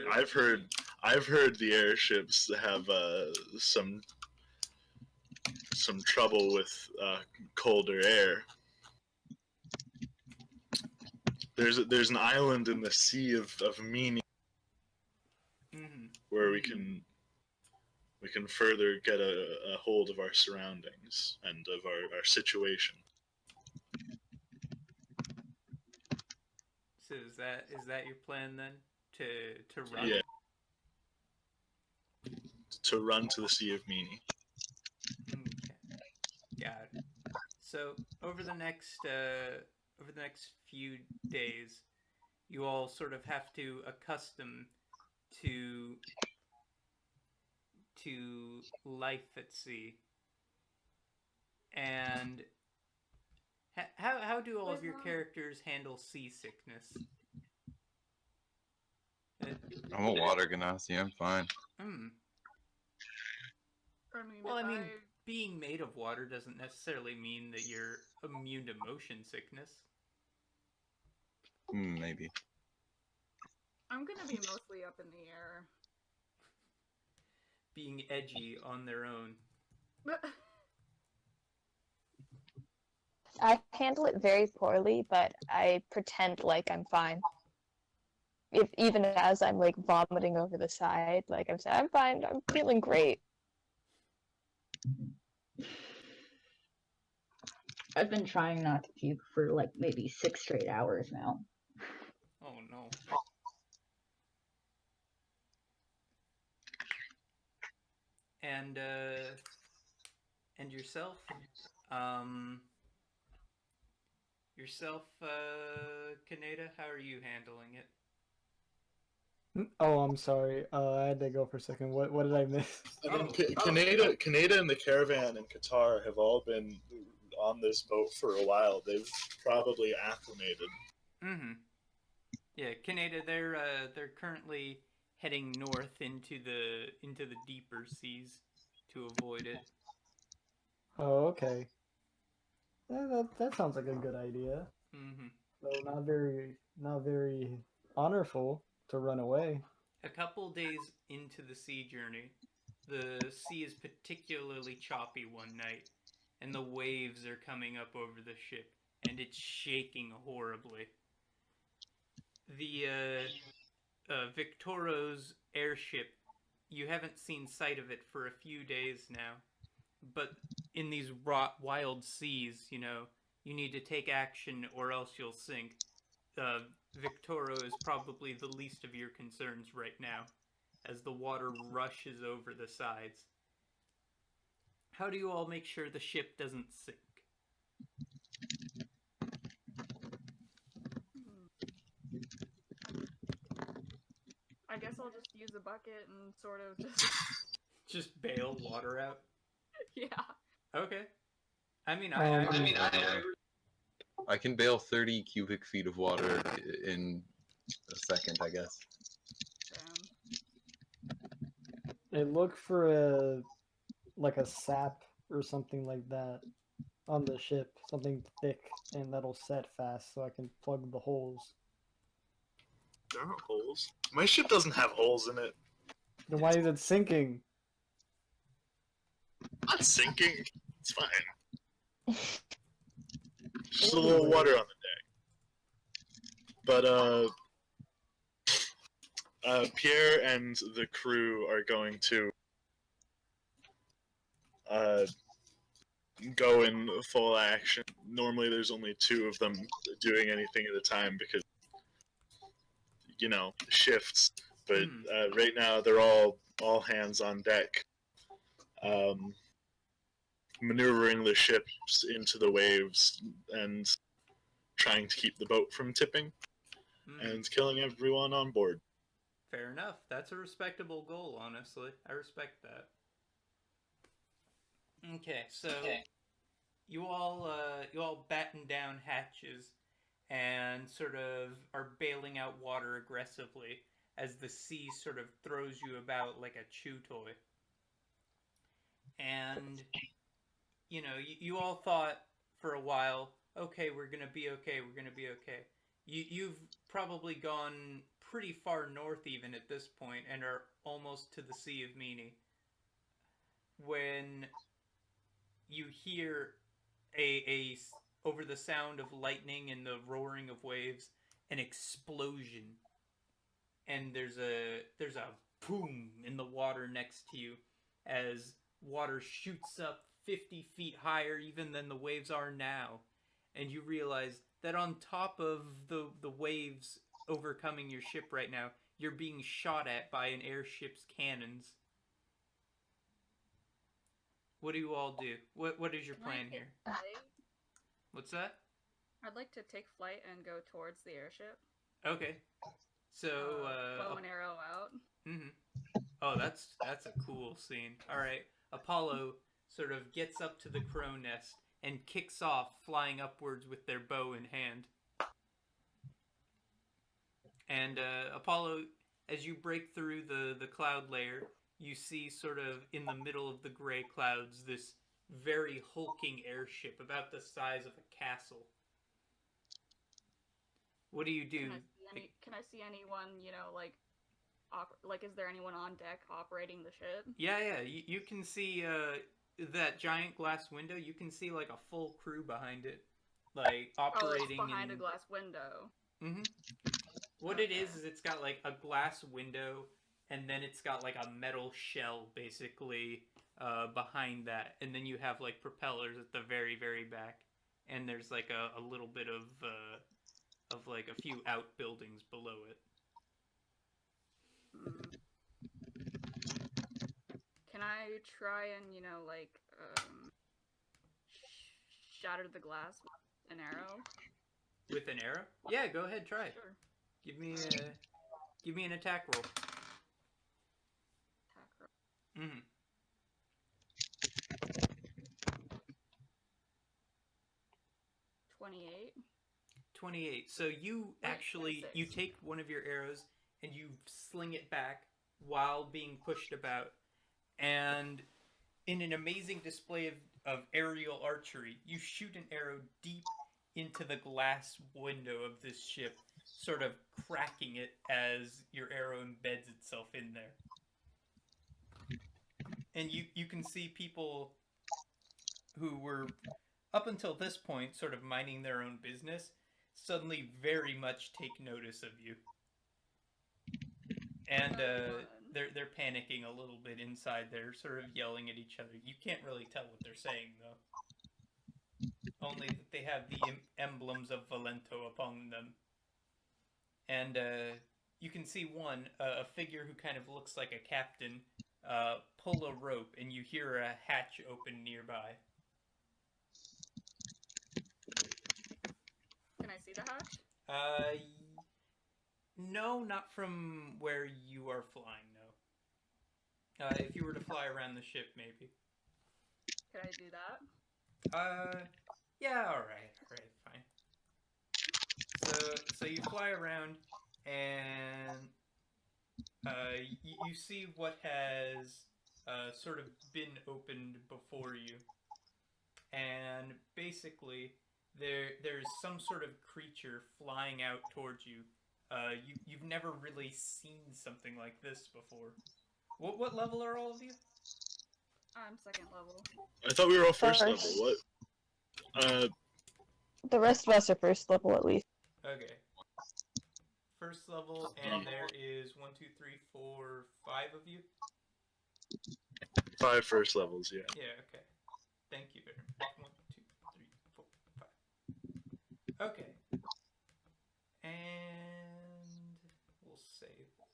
Speaker 2: the airships have some trouble with colder air. There's an island in the Sea of Meaning where we can further get a hold of our surroundings and of our situation.
Speaker 7: So is that your plan then? To run?
Speaker 2: Yeah. To run to the Sea of Meaning.
Speaker 7: Okay. Got it. So over the next few days, you all sort of have to accustom to life at sea. And how do all
Speaker 4: Where's
Speaker 7: of your
Speaker 4: mine?
Speaker 7: characters handle seasickness?
Speaker 6: I'm a water ganassi. I'm fine.
Speaker 7: Hmm.
Speaker 4: I mean,
Speaker 7: Well,
Speaker 4: if
Speaker 7: I mean, being made of water doesn't necessarily mean that you're immune to motion sickness.
Speaker 6: Maybe.
Speaker 4: I'm gonna be mostly up in the air.
Speaker 7: Being edgy on their own.
Speaker 3: I handle it very poorly, but I pretend like I'm fine. If even as I'm like vomiting over the side, like I'm saying, I'm fine, I'm feeling great.
Speaker 5: I've been trying not to puke for like maybe 6 straight hours now.
Speaker 7: Oh no. And yourself? Kaneda, how are you handling it?
Speaker 8: Oh, I'm sorry. I had to go for a second. What did I miss?
Speaker 2: I mean, Kaneda and the caravan in Qatar have all been on this boat for a while. They've probably acclimated.
Speaker 7: Mm-hmm. Yeah, Kaneda, they're currently heading north into the deeper seas to avoid it.
Speaker 8: Oh, okay. That sounds like a good idea.
Speaker 7: Mm-hmm.
Speaker 8: Though not very honorful to run away.
Speaker 7: A couple days into the sea journey, the sea is particularly choppy one night, and the waves are coming up over the ship, and it's shaking horribly. The Victoro's airship, you haven't seen sight of it for a few days now, but in these wild seas, you need to take action or else you'll sink. Victoro is probably the least of your concerns right now, as the water rushes over the sides. How do you all make sure the ship doesn't sink?
Speaker 4: I guess I'll just use a bucket and sort of just
Speaker 7: Just bail water out?
Speaker 4: yeah.
Speaker 7: Okay. I mean,
Speaker 6: I can bail 30 cubic feet of water in a second, I guess.
Speaker 8: Hey, look for a sap or something like that on the ship, something thick and that'll set fast so I can plug the holes.
Speaker 2: There aren't holes. My ship doesn't have holes in it.
Speaker 8: Then why is it sinking?
Speaker 2: Not sinking. It's fine. Just a little water on the deck. But Pierre and the crew are going to go in full action. Normally there's only 2 of them doing anything at a time because, shifts. But right now they're all hands on deck, maneuvering the ships into the waves and trying to keep the boat from tipping and killing everyone on board.
Speaker 7: Fair enough. That's a respectable goal, honestly. I respect that. Okay, so you all batten down hatches and sort of are bailing out water aggressively as the sea sort of throws you about like a chew toy. And you all thought for a while, okay, we're gonna be okay, we're gonna be okay. You've probably gone pretty far north even at this point and are almost to the Sea of Meanie when you hear a over the sound of lightning and the roaring of waves, an explosion, and there's a boom in the water next to you as water shoots up 50 feet higher even than the waves are now, and you realize that on top of the waves overcoming your ship right now, you're being shot at by an airship's cannons. What do you all do? What is your plan here? What's that?
Speaker 4: I'd like to take flight and go towards the airship.
Speaker 7: Okay. So
Speaker 4: bow and arrow out.
Speaker 7: Oh, that's a cool scene. All right. Apollo sort of gets up to the crow nest and kicks off, flying upwards with their bow in hand. And Apollo, as you break through the cloud layer, you see sort of in the middle of the gray clouds this very hulking airship about the size of a castle. What do you do?
Speaker 4: Can I see anyone, like, is there anyone on deck operating the ship?
Speaker 7: Yeah. You can see that giant glass window. You can see like a full crew behind it, like operating.
Speaker 4: Oh, it's behind a glass window.
Speaker 7: Mm-hmm. What it is it's got like a glass window, and then it's got like a metal shell basically behind that, and then you have like propellers at the very, very back, and there's like a little bit of like a few outbuildings below it.
Speaker 4: Can I try and, shatter the glass with an arrow?
Speaker 7: With an arrow? Yeah, go ahead, try it.
Speaker 4: Sure.
Speaker 7: Give me an attack roll.
Speaker 4: Attack roll. 28.
Speaker 7: 28. So you actually, you take one of your arrows and you sling it back while being pushed about. And in an amazing display of aerial archery, you shoot an arrow deep into the glass window of this ship, sort of cracking it as your arrow embeds itself in there. And you can see people who were, up until this point, sort of minding their own business, suddenly very much take notice of you. And they're panicking a little bit inside. They're sort of yelling at each other. You can't really tell what they're saying, though. Only that they have the emblems of Valento upon them. And you can see one, a figure who kind of looks like a captain, pull a rope, and you hear a hatch open nearby.
Speaker 4: Can I see the hatch?
Speaker 7: No, not from where you are flying, no. If you were to fly around the ship, maybe.
Speaker 4: Can I do that?
Speaker 7: Yeah, alright, fine. So you fly around, and you see what has sort of been opened before you. And basically, there's some sort of creature flying out towards you. You've never really seen something like this before. What level are all of you?
Speaker 4: I'm second level.
Speaker 2: I thought we were all first level. What?
Speaker 3: The rest of us are first level at least.
Speaker 7: Okay. First level, and there is 1, 2, 3, 4, 5 of you?
Speaker 2: 5 first levels, yeah.
Speaker 7: Yeah, okay. Thank you very much. 1, 2, 3, 4, 5. Okay. And we'll save that.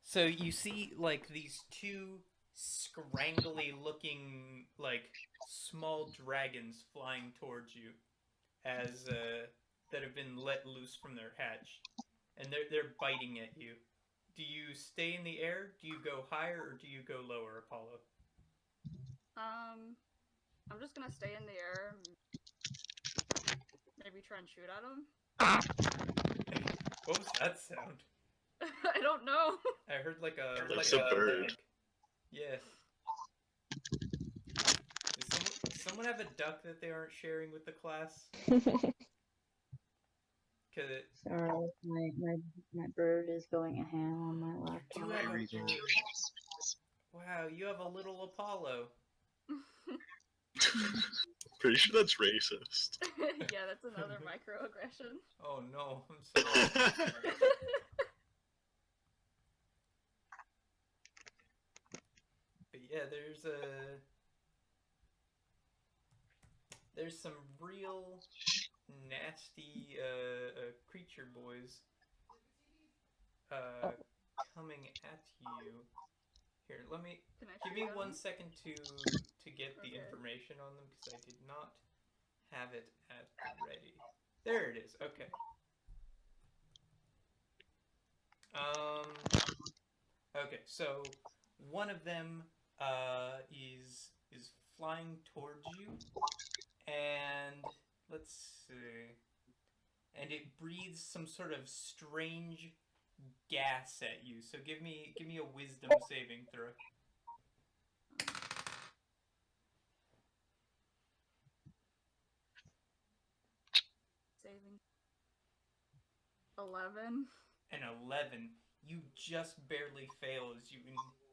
Speaker 7: So you see, like, these two scrangly looking, like, small dragons flying towards you as that have been let loose from their hatch, and they're biting at you. Do you stay in the air? Do you go higher, or do you go lower, Apollo?
Speaker 4: I'm just gonna stay in the air. Maybe try and shoot at them.
Speaker 7: What was that sound?
Speaker 4: I don't know.
Speaker 7: I heard like a
Speaker 2: bird.
Speaker 7: Like, yeah. Does someone have a duck that they aren't sharing with the class?
Speaker 5: Sorry, my bird is going a ham on my laptop.
Speaker 7: Wow, you have a little Apollo.
Speaker 2: Pretty sure that's racist.
Speaker 4: Yeah, that's another microaggression.
Speaker 7: Oh no, I'm sorry. But yeah, there's some real nasty creature boys coming at you. Here, give me 1 second to get the information on them, because I did not have it at ready. There it is. Okay. Okay, so One of them is flying towards you, and let's see, and it breathes some sort of strange gas at you. So give me a wisdom saving throw.
Speaker 4: Saving 11.
Speaker 7: An 11. You just barely fail as you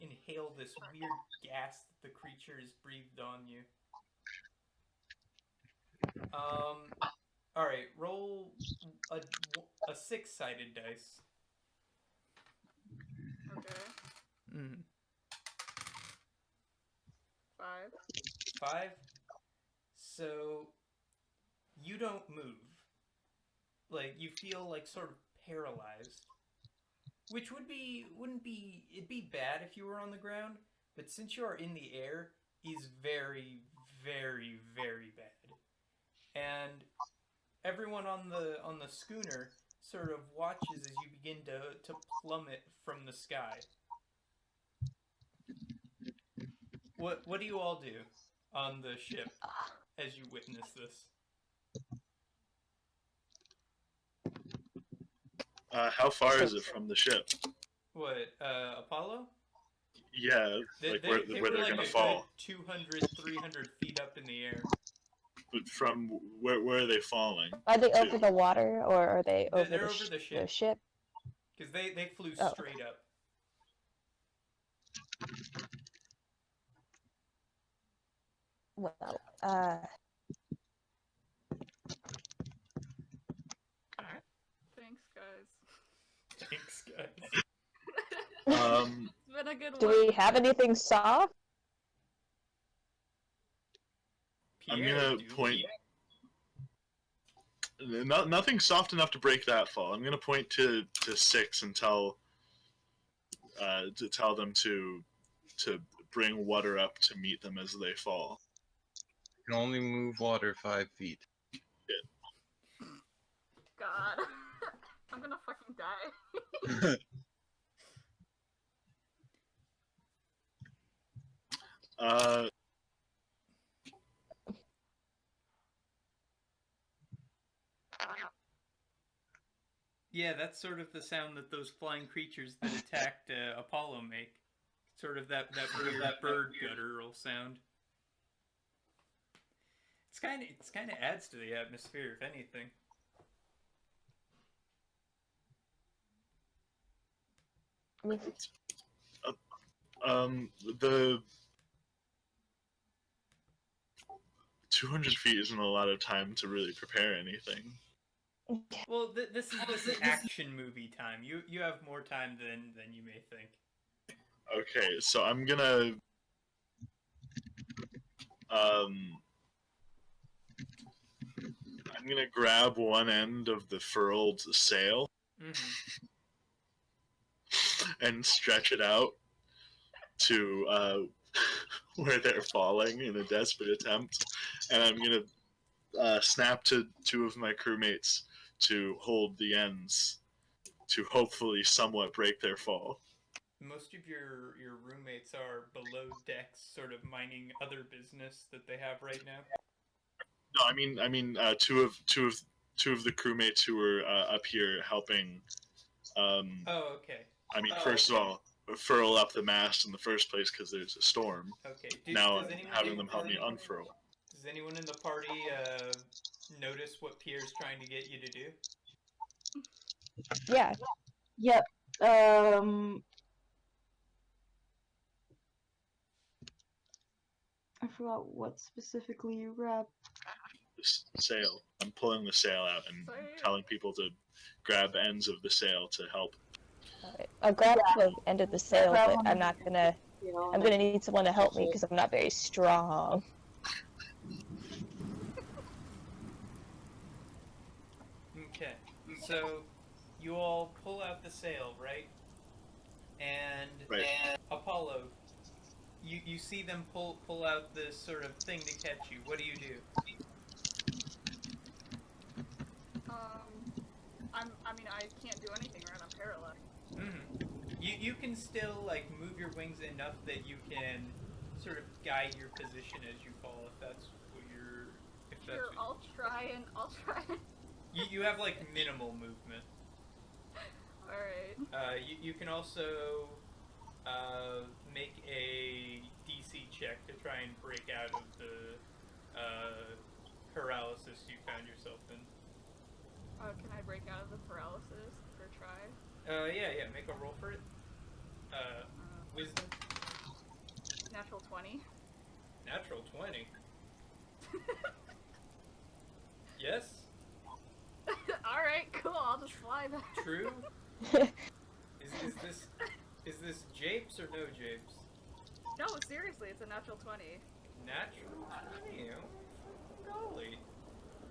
Speaker 7: inhale this weird gas that the creature has breathed on you. All right, roll a six-sided dice.
Speaker 4: Okay.
Speaker 7: Mm.
Speaker 4: 5.
Speaker 7: 5. So you don't move. Like you feel like sort of paralyzed, which wouldn't be it'd be bad if you were on the ground, but since you are in the air, is very, very, very bad. And everyone on the schooner sort of watches as you begin to plummet from the sky. What do you all do on the ship as you witness this?
Speaker 2: How far is it from the ship?
Speaker 7: What, Apollo?
Speaker 2: Yeah, like where they're
Speaker 7: like
Speaker 2: gonna fall.
Speaker 7: 200, 300 feet up in the air.
Speaker 2: But from where are they falling?
Speaker 3: Are they
Speaker 2: to?
Speaker 3: over the water, or are they over
Speaker 7: They're
Speaker 3: the
Speaker 7: over the ship.
Speaker 3: The ship?
Speaker 7: Because they flew
Speaker 3: Oh.
Speaker 7: straight up.
Speaker 3: Well,
Speaker 4: Thanks, guys.
Speaker 7: Thanks, guys.
Speaker 4: It's been a good
Speaker 3: do
Speaker 4: one.
Speaker 3: we have anything soft?
Speaker 2: I'm
Speaker 7: Pierre,
Speaker 2: gonna
Speaker 7: do
Speaker 2: point.
Speaker 7: we?
Speaker 2: Nothing soft enough to break that fall. I'm gonna point to 6 and tell them to bring water up to meet them as they fall.
Speaker 6: You can only move water 5 feet.
Speaker 4: God. I'm gonna fucking die.
Speaker 7: Yeah, that's sort of the sound that those flying creatures that attacked Apollo make. Sort of that weird bird guttural sound. It's kind of adds to the atmosphere, if anything.
Speaker 2: The 200 feet isn't a lot of time to really prepare anything.
Speaker 7: Well, this is action movie time. You have more time than you may think.
Speaker 2: Okay, so I'm gonna grab one end of the furled sail and stretch it out to where they're falling in a desperate attempt, and I'm gonna snap to 2 of my crewmates to hold the ends to hopefully somewhat break their fall.
Speaker 7: Most of your roommates are below decks, sort of minding other business that they have right now.
Speaker 2: No, I mean, two of the crewmates who were up here helping.
Speaker 7: Oh, okay.
Speaker 2: I mean, first of all, furl up the mast in the first place because there's a storm.
Speaker 7: Okay.
Speaker 2: Now I'm having them help me unfurl.
Speaker 7: Does anyone in the party notice what Pierre's trying to get you to do?
Speaker 3: Yeah.
Speaker 5: Yep. I forgot what specifically you grabbed.
Speaker 2: The sail. I'm pulling the sail out and telling people to grab ends of the sail to help.
Speaker 3: Alright. I'll grab the end of the sail, but I'm not gonna. I'm gonna need someone to help me because I'm not very strong.
Speaker 7: Okay. So you all pull out the sail, right? And Apollo, you see them pull out this sort of thing to catch you. What do you do?
Speaker 4: I mean, I can't do anything, right? I'm paralyzed.
Speaker 7: You can still like move your wings enough that you can sort of guide your position as you fall, if that's what you're. If that's
Speaker 4: Sure,
Speaker 7: what
Speaker 4: I'll try and
Speaker 7: you have like minimal movement.
Speaker 4: Alright.
Speaker 7: You can also make a DC check to try and break out of the paralysis you found yourself in.
Speaker 4: Can I break out of the paralysis or try?
Speaker 7: Yeah, make a roll for it. Wisdom.
Speaker 4: Natural 20.
Speaker 7: Natural 20. Yes?
Speaker 4: Alright, cool, I'll just fly back.
Speaker 7: True? Is this japes or no japes?
Speaker 4: No, seriously, it's a natural 20.
Speaker 7: Natural 20? Oh, golly.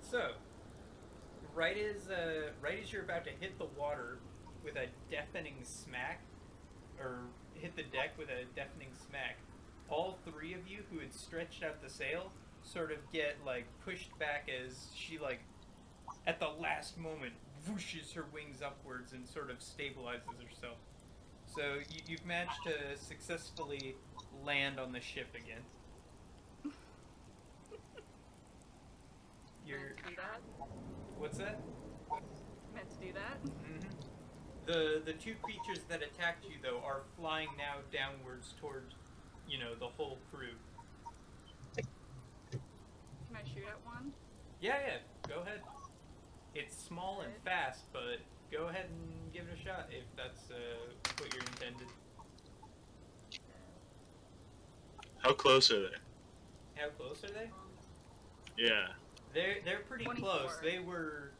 Speaker 7: So, right as you're about to hit the water with a deafening smack, or hit the deck with a deafening smack, all three of you who had stretched out the sail sort of get like pushed back as she like at the last moment whooshes her wings upwards and sort of stabilizes herself. So you've managed to successfully land on the ship again. You're
Speaker 4: Meant to do that?
Speaker 7: What's that?
Speaker 4: Meant to do that?
Speaker 7: Mm-hmm. The two creatures that attacked you though are flying now downwards towards, the whole crew.
Speaker 4: Can I shoot at one?
Speaker 7: Yeah, go ahead. It's small and fast, but go ahead and give it a shot if that's what you're intended.
Speaker 2: How close are they?
Speaker 7: How close are they?
Speaker 2: Yeah.
Speaker 7: They're pretty
Speaker 4: 24.
Speaker 7: close. They were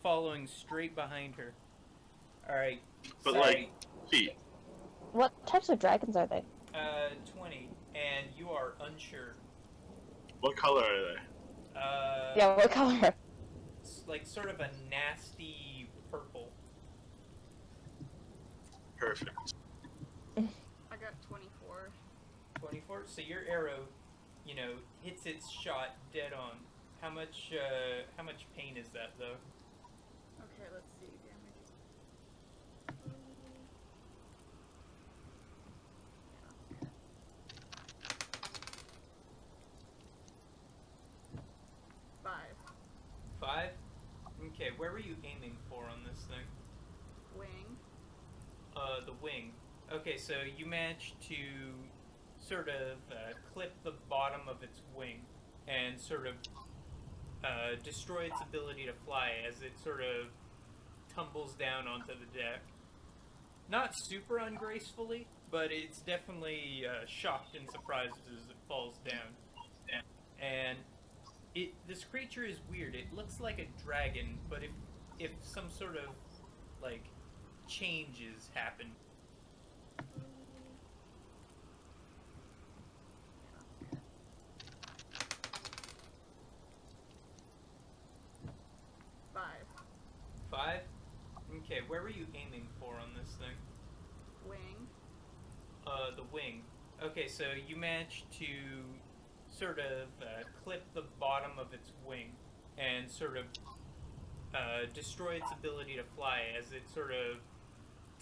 Speaker 7: following straight behind her. All right.
Speaker 2: But
Speaker 7: so,
Speaker 2: like feet.
Speaker 3: What types of dragons are they?
Speaker 7: 20, and you are unsure.
Speaker 2: What color are they?
Speaker 3: Yeah, what color?
Speaker 7: It's like sort of a nasty purple.
Speaker 2: Perfect.
Speaker 4: I got 24.
Speaker 7: 24. So your arrow, hits its shot dead on. How much pain is that though?
Speaker 4: Okay, let's see. Damage. 5.
Speaker 7: 5? Okay, where were you aiming for on this thing?
Speaker 4: Wing.
Speaker 7: The wing. Okay, so you managed to sort of clip the bottom of its wing and sort of destroy its ability to fly as it sort of tumbles down onto the deck. Not super ungracefully, but it's definitely shocked and surprised as it falls down. And this creature is weird. It looks like a dragon, but if some sort of like changes happen. Five? Okay, where were you aiming for on this thing?
Speaker 4: Wing.
Speaker 7: The wing. Okay, so you managed to sort of clip the bottom of its wing and sort of destroy its ability to fly as it sort of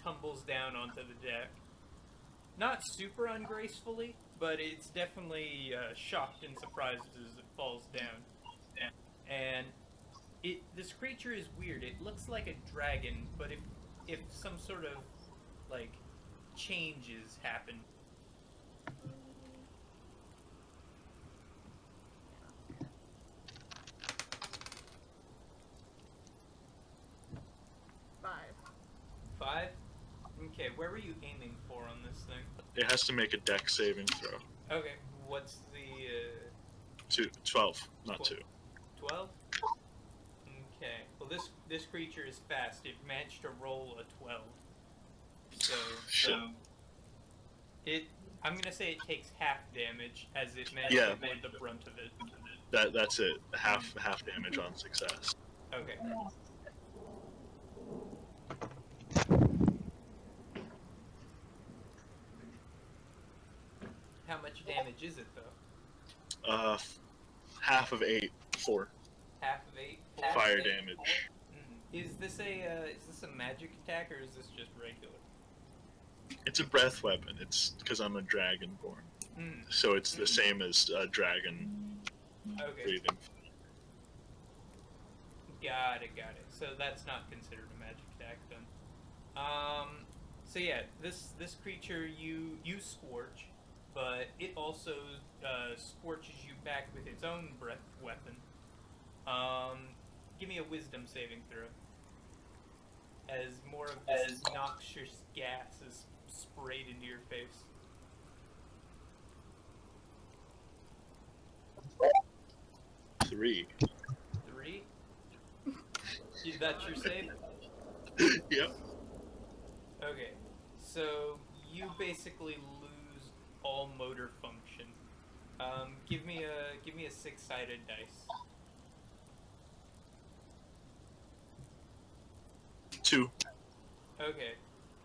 Speaker 7: tumbles down onto the deck. Not super ungracefully, but it's definitely shocked and surprised as it falls down. And this creature is weird. It looks like a dragon, but if some sort of like changes happen. Five? Okay, where were you aiming for on this thing?
Speaker 2: It has to make a deck saving throw.
Speaker 7: Okay, what's the
Speaker 2: 12, not 2.
Speaker 7: 12? Okay. Well, this creature is fast. It managed to roll a 12. So I'm gonna say it takes half damage as it managed to bear the brunt of it.
Speaker 2: That's it. Half damage on success.
Speaker 7: Okay. How much damage is it though?
Speaker 2: Half of 8, 4.
Speaker 7: Half of 8.
Speaker 2: Fire damage.
Speaker 7: Is this a magic attack or is this just regular?
Speaker 2: It's a breath weapon. It's because I'm a dragonborn,
Speaker 7: Mm.
Speaker 2: so it's the same as a dragon
Speaker 7: Okay.
Speaker 2: breathing.
Speaker 7: Got it. So that's not considered a magic attack then. So yeah, this creature you scorch, but it also scorches you back with its own breath weapon. Give me a wisdom saving throw. As more of this noxious gas is sprayed into your face.
Speaker 2: 3.
Speaker 7: 3? That's your save?
Speaker 2: Yep.
Speaker 7: Okay, so you basically lose all motor function. Give me a 6-sided dice.
Speaker 2: 2.
Speaker 7: Okay,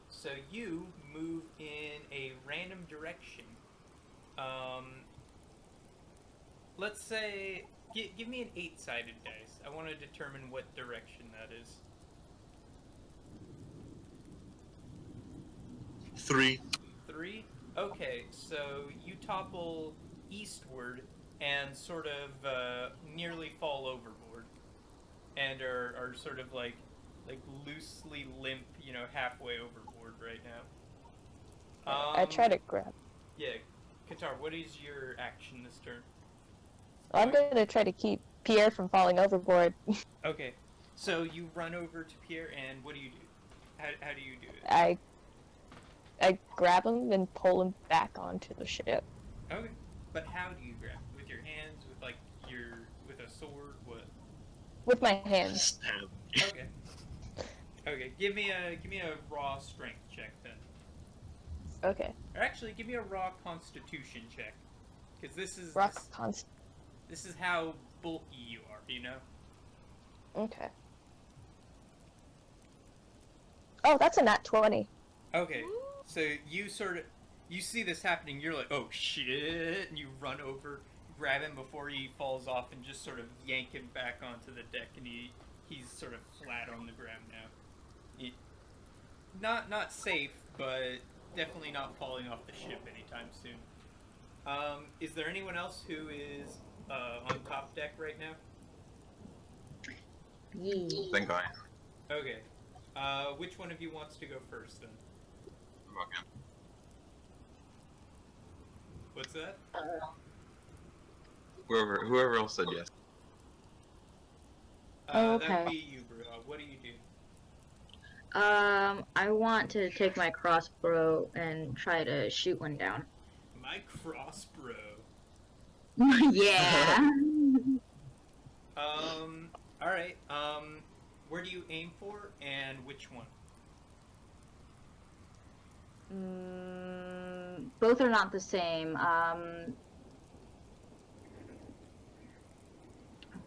Speaker 7: so you move in a random direction. Let's say give me an 8-sided dice. I want to determine what direction that is.
Speaker 2: 3.
Speaker 7: 3? Okay, so you topple eastward and sort of nearly fall overboard, and are sort of like loosely limp, halfway overboard right now.
Speaker 3: I try to grab.
Speaker 7: Yeah, Qatar, what is your action this turn?
Speaker 3: I'm gonna try to keep Pierre from falling overboard.
Speaker 7: Okay, so you run over to Pierre, and what do you do? How do you do it?
Speaker 3: I grab him and pull him back onto the ship.
Speaker 7: Okay, but how do you grab? With your hands? With a sword? What?
Speaker 3: With my hands.
Speaker 7: Okay. Okay, give me a raw strength check then.
Speaker 3: Okay.
Speaker 7: Or actually, give me a raw constitution check, because this is this is how bulky you are,
Speaker 3: Okay. Oh, that's a nat 20.
Speaker 7: Okay, so you see this happening. You're like, oh shit, and you run over, grab him before he falls off, and just sort of yank him back onto the deck, and he's sort of flat on the ground now. Not safe, but definitely not falling off the ship anytime soon. Is there anyone else who is on top deck right now?
Speaker 5: Yeah.
Speaker 6: I think I am.
Speaker 7: Okay. Which one of you wants to go first then?
Speaker 6: Okay.
Speaker 7: What's that?
Speaker 6: Whoever else said yes.
Speaker 5: Okay.
Speaker 7: That would be you, bro. What do you do?
Speaker 5: I want to take my crossbow and try to shoot one down.
Speaker 7: My crossbow.
Speaker 5: Yeah.
Speaker 7: Alright, where do you aim for, and which one?
Speaker 5: Both are not the same. I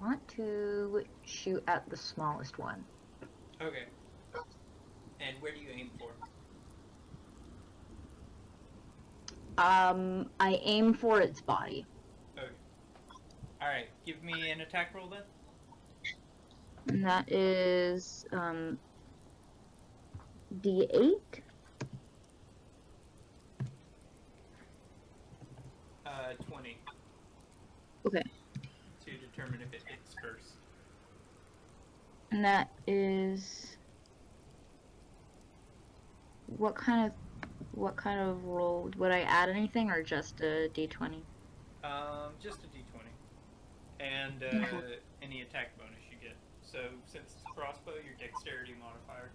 Speaker 5: want to shoot at the smallest one.
Speaker 7: Okay. And where do you aim for?
Speaker 5: I aim for its body.
Speaker 7: Okay. Alright, give me an attack roll then.
Speaker 5: And that is, D8?
Speaker 7: 20.
Speaker 5: Okay.
Speaker 7: To determine if it hits first.
Speaker 5: And that is... What kind of roll? Would I add anything or just a D20?
Speaker 7: Just a d20. And any attack bonus you get. So since it's a crossbow, your dexterity modifier.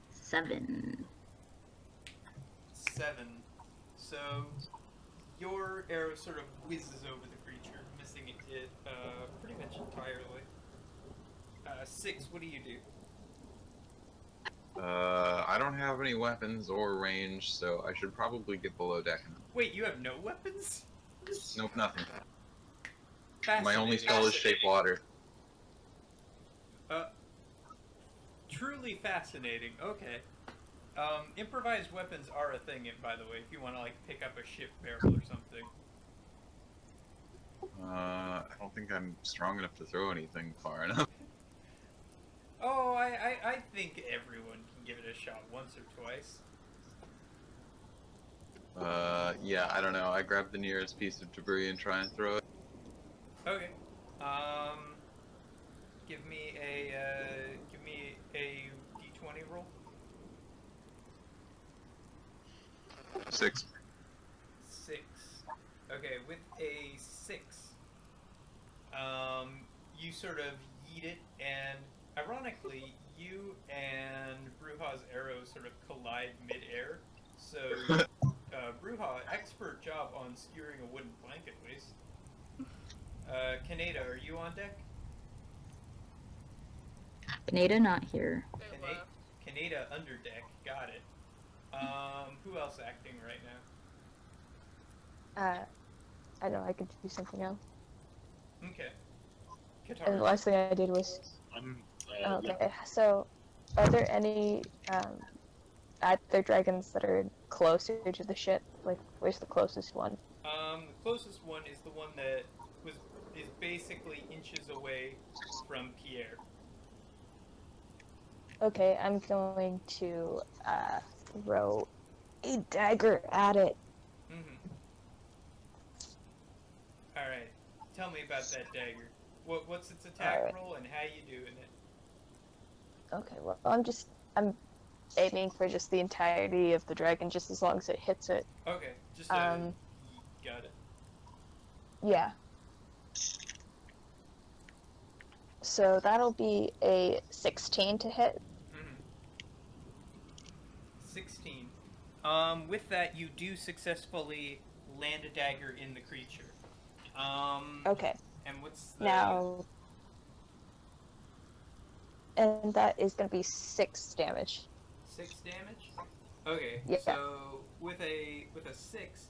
Speaker 5: 7.
Speaker 7: 7. So your arrow sort of whizzes over the creature, missing it pretty much entirely. 6, what do you do?
Speaker 6: I don't have any weapons or range, so I should probably get below deck.
Speaker 7: Wait, you have no weapons?
Speaker 6: Nope, nothing. My
Speaker 7: Fascinating.
Speaker 6: only spell is shape water.
Speaker 7: Truly fascinating. Okay. Improvised weapons are a thing, by the way, if you want to, like, pick up a ship barrel or something.
Speaker 6: I don't think I'm strong enough to throw anything far enough.
Speaker 7: Oh, I think everyone can give it a shot once or twice.
Speaker 6: Yeah, I don't know. I grab the nearest piece of debris and try and throw it.
Speaker 7: Okay. Give me a d20 roll.
Speaker 6: 6.
Speaker 7: 6. Okay, with a 6, you sort of yeet it, and ironically, you and Bruha's arrow sort of collide mid-air. So, Bruha, expert job on skewering a wooden plank at least. Kaneda, are you on deck?
Speaker 5: Kaneda not here.
Speaker 4: They left.
Speaker 7: Kaneda under deck, got it. Who else acting right now?
Speaker 3: I know I could do something else.
Speaker 7: Okay.
Speaker 3: And the
Speaker 7: Katara.
Speaker 3: last thing I did was
Speaker 2: I'm.
Speaker 3: okay. So, are there any either dragons that are closer to the ship? Like, where's the closest one?
Speaker 7: The closest one is the one that is basically inches away from Pierre.
Speaker 3: Okay, I'm going to throw a dagger at it.
Speaker 7: Mm-hmm. All right. Tell me about that dagger. What's its attack roll and how you doing it?
Speaker 3: Okay, well, I'm aiming for just the entirety of the dragon, just as long as it hits it.
Speaker 7: Okay, just got it.
Speaker 3: Yeah. So that'll be a 16 to hit.
Speaker 7: Mm-hmm. 16. With that, you do successfully land a dagger in the creature.
Speaker 3: Okay.
Speaker 7: And what's the...
Speaker 3: Now, and that is going to be 6 damage.
Speaker 7: 6 damage? Okay,
Speaker 3: Yeah.
Speaker 7: so with a 6,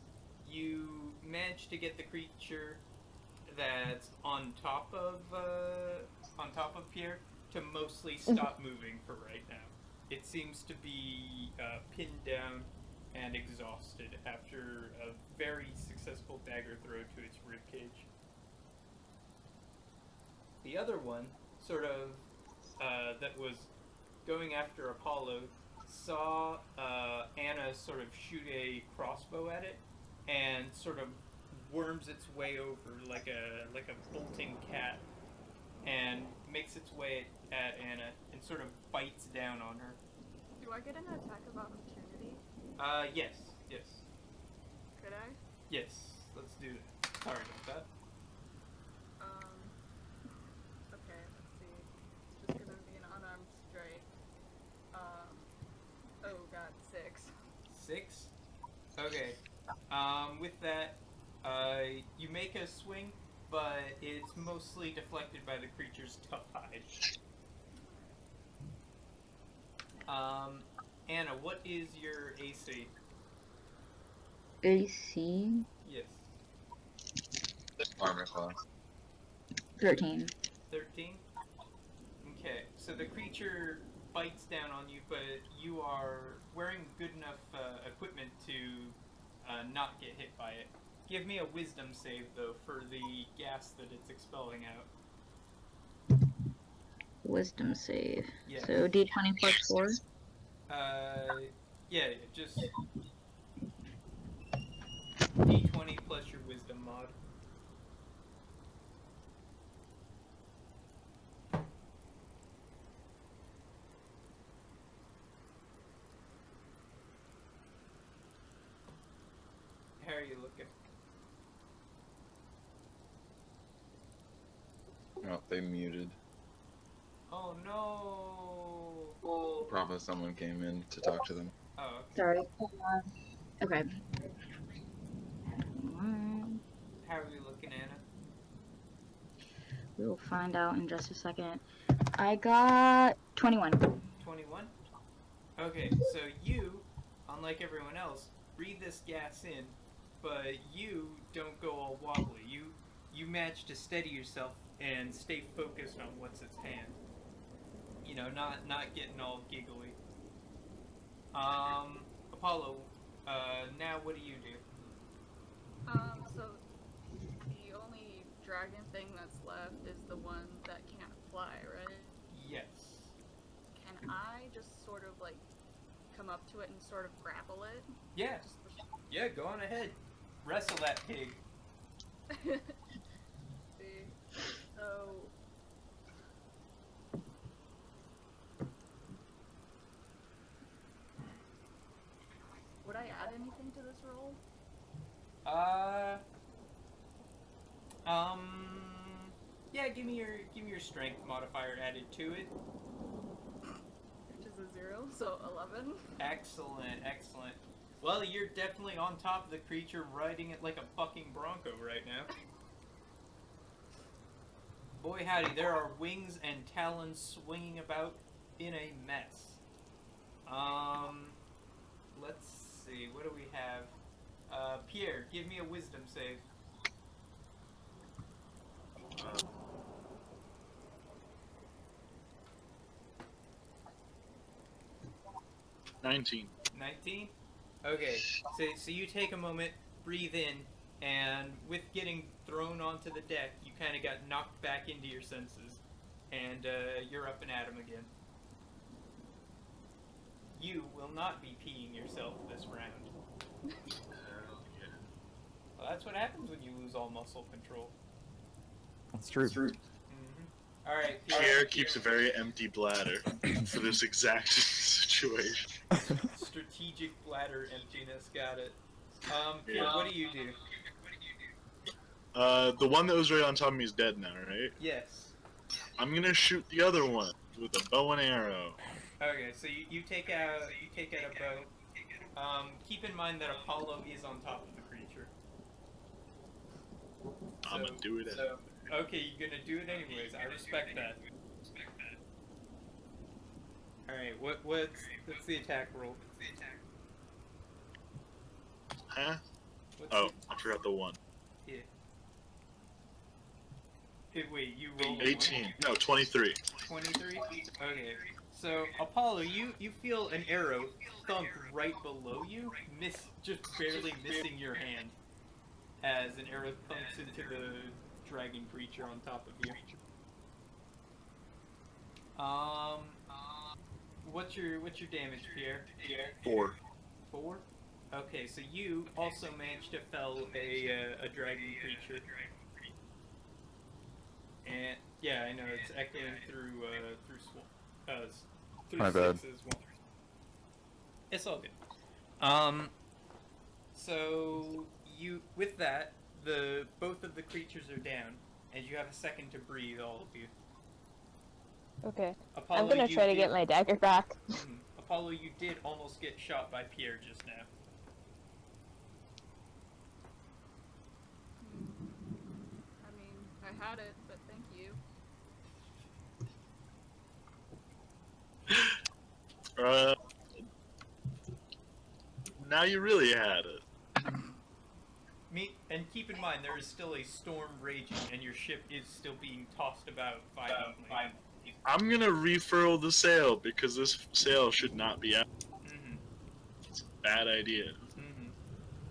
Speaker 7: you manage to get the creature that's on top of Pierre to mostly stop moving for right now. It seems to be pinned down and exhausted after a very successful dagger throw to its ribcage. The other one, sort of, that was going after Apollo, saw Anna sort of shoot a crossbow at it, and sort of worms its way over like a bolting cat, and makes its way at Anna and sort of bites down on her.
Speaker 4: Do I get an attack of opportunity?
Speaker 7: Yes.
Speaker 4: Could I?
Speaker 7: Yes, let's do that. Sorry about that.
Speaker 4: Okay, let's see. It's just gonna be an unarmed strike. Oh god, 6.
Speaker 7: 6? Okay. With that, you make a swing, but it's mostly deflected by the creature's tough hide. Anna, what is your AC?
Speaker 5: AC?
Speaker 7: Yes.
Speaker 6: Armor class.
Speaker 5: 13.
Speaker 7: 13? Okay, so the creature bites down on you, but you are wearing good enough equipment to not get hit by it. Give me a wisdom save, though, for the gas that it's expelling out.
Speaker 5: Wisdom save.
Speaker 7: Yes.
Speaker 5: So d20 plus 4?
Speaker 7: Yeah, just d20 plus your wisdom mod. How are you looking?
Speaker 6: Oh, they muted.
Speaker 7: Oh no!
Speaker 6: Probably someone came in to talk to them.
Speaker 7: Oh, okay.
Speaker 5: Sorry. Okay.
Speaker 7: How are you looking, Anna?
Speaker 5: We'll find out in just a second. I got 21.
Speaker 7: 21? Okay, so you, unlike everyone else, breathe this gas in, but you don't go all wobbly. You manage to steady yourself and stay focused on what's at hand. You know, not getting all giggly. Apollo, now what do you do?
Speaker 4: So the only dragon thing that's left is the one that can't fly, right?
Speaker 7: Yes.
Speaker 4: I just sort of like come up to it and sort of grapple it?
Speaker 7: Yeah. Yeah, go on ahead. Wrestle that pig.
Speaker 4: See, so would I add anything to this roll?
Speaker 7: Yeah, give me your strength modifier added to it.
Speaker 4: Which is a 0, so 11.
Speaker 7: Excellent, excellent. Well, you're definitely on top of the creature, riding it like a fucking bronco right now. Boy howdy, there are wings and talons swinging about in a mess. Let's see, what do we have? Pierre, give me a wisdom save.
Speaker 2: 19.
Speaker 7: 19? Okay, so you take a moment, breathe in, and with getting thrown onto the deck, you kind of got knocked back into your senses, and you're up and at 'em again. You will not be peeing yourself this round.
Speaker 2: Hell yeah.
Speaker 7: Well, that's what happens when you lose all muscle control.
Speaker 9: That's true.
Speaker 7: All right,
Speaker 2: Pierre keeps a very empty bladder for this exact situation.
Speaker 7: Strategic bladder emptiness, got it. Pierre, what do you do?
Speaker 2: The one that was right on top of me is dead now, right?
Speaker 7: Yes.
Speaker 2: I'm gonna shoot the other one with a bow and arrow.
Speaker 7: Okay, so you take out a bow. Keep in mind that Apollo is on top of the creature.
Speaker 2: I'm gonna do it anyway.
Speaker 7: Okay, you're gonna do it anyways. I respect that. All right, what's the attack roll?
Speaker 2: Huh?
Speaker 7: What's
Speaker 2: Oh, I forgot the one.
Speaker 7: Yeah. Hey, wait, you rolled a
Speaker 2: 18. No, 23.
Speaker 7: 23? Okay. So, Apollo, you feel an arrow thunk right below you, just barely missing your hand, as an arrow thunks into the dragon creature on top of you. What's your damage, Pierre?
Speaker 2: 4.
Speaker 7: 4? Okay, so you also managed to fell a dragon creature. And yeah, I know it's echoing through
Speaker 9: My bad.
Speaker 7: Six's one. It's all good. So you with that, both of the creatures are down, and you have a second to breathe, all of you.
Speaker 3: Okay.
Speaker 7: Apollo,
Speaker 3: I'm gonna try to get my dagger back.
Speaker 7: Apollo, you did almost get shot by Pierre just now.
Speaker 4: I mean, I had it, but thank you.
Speaker 2: Now you really had it.
Speaker 7: And keep in mind, there is still a storm raging, and your ship is still being tossed about violently.
Speaker 2: I'm gonna refurl the sail because this sail should not be out. It's a bad idea.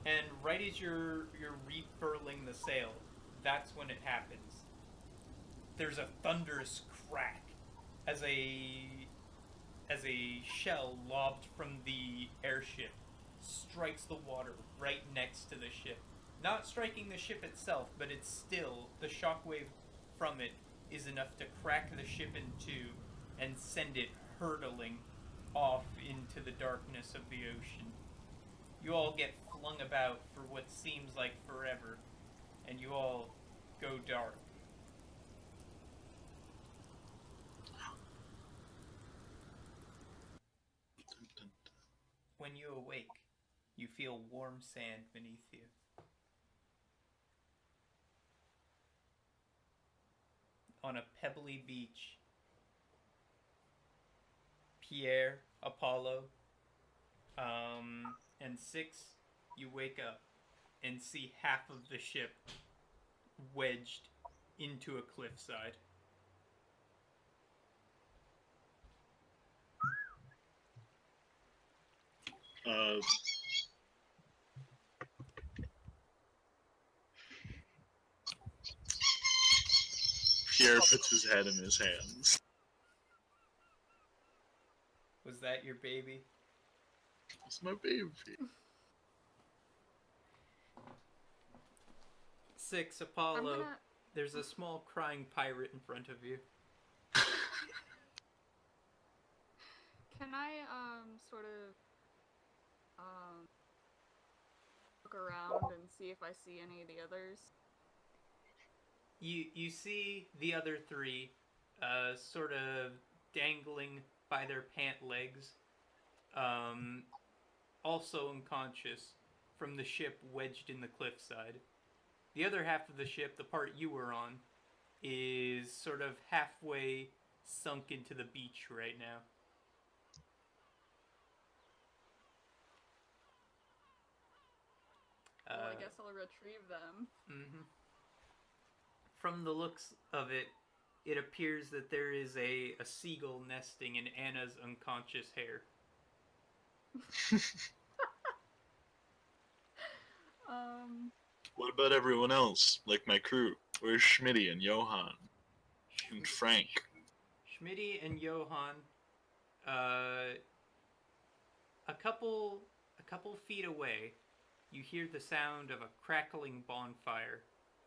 Speaker 7: And right as you're refurling the sail, that's when it happens. There's a thunderous crack as a shell lobbed from the airship strikes the water right next to the ship. Not striking the ship itself, but it's still, the shockwave from it is enough to crack the ship in two and send it hurtling off into the darkness of the ocean. You all get flung about for what seems like forever, and you all go dark. When you awake, you feel warm sand beneath you. On a pebbly beach, Pierre, Apollo, and Six, you wake up and see half of the ship wedged into a cliffside.
Speaker 2: Pierre puts his head in his hands.
Speaker 7: that your baby?
Speaker 2: It's my baby.
Speaker 7: 6,
Speaker 4: I'm
Speaker 7: Apollo.
Speaker 4: gonna.
Speaker 7: There's a small crying pirate in front of you.
Speaker 4: Can I sort of look around and see if I see any of the others?
Speaker 7: You see the other 3 sort of dangling by their pant legs, also unconscious from the ship wedged in the cliffside. The other half of the ship, the part you were on, is sort of halfway sunk into the beach right now.
Speaker 4: Well, I guess I'll retrieve them.
Speaker 7: Mm-hmm. From the looks of it, it appears that there is a seagull nesting in Anna's unconscious hair.
Speaker 2: What about everyone else, like my crew? Where's Schmitty and Johan? And Frank?
Speaker 7: Schmitty and Johan, a couple feet away, you hear the sound of a crackling bonfire,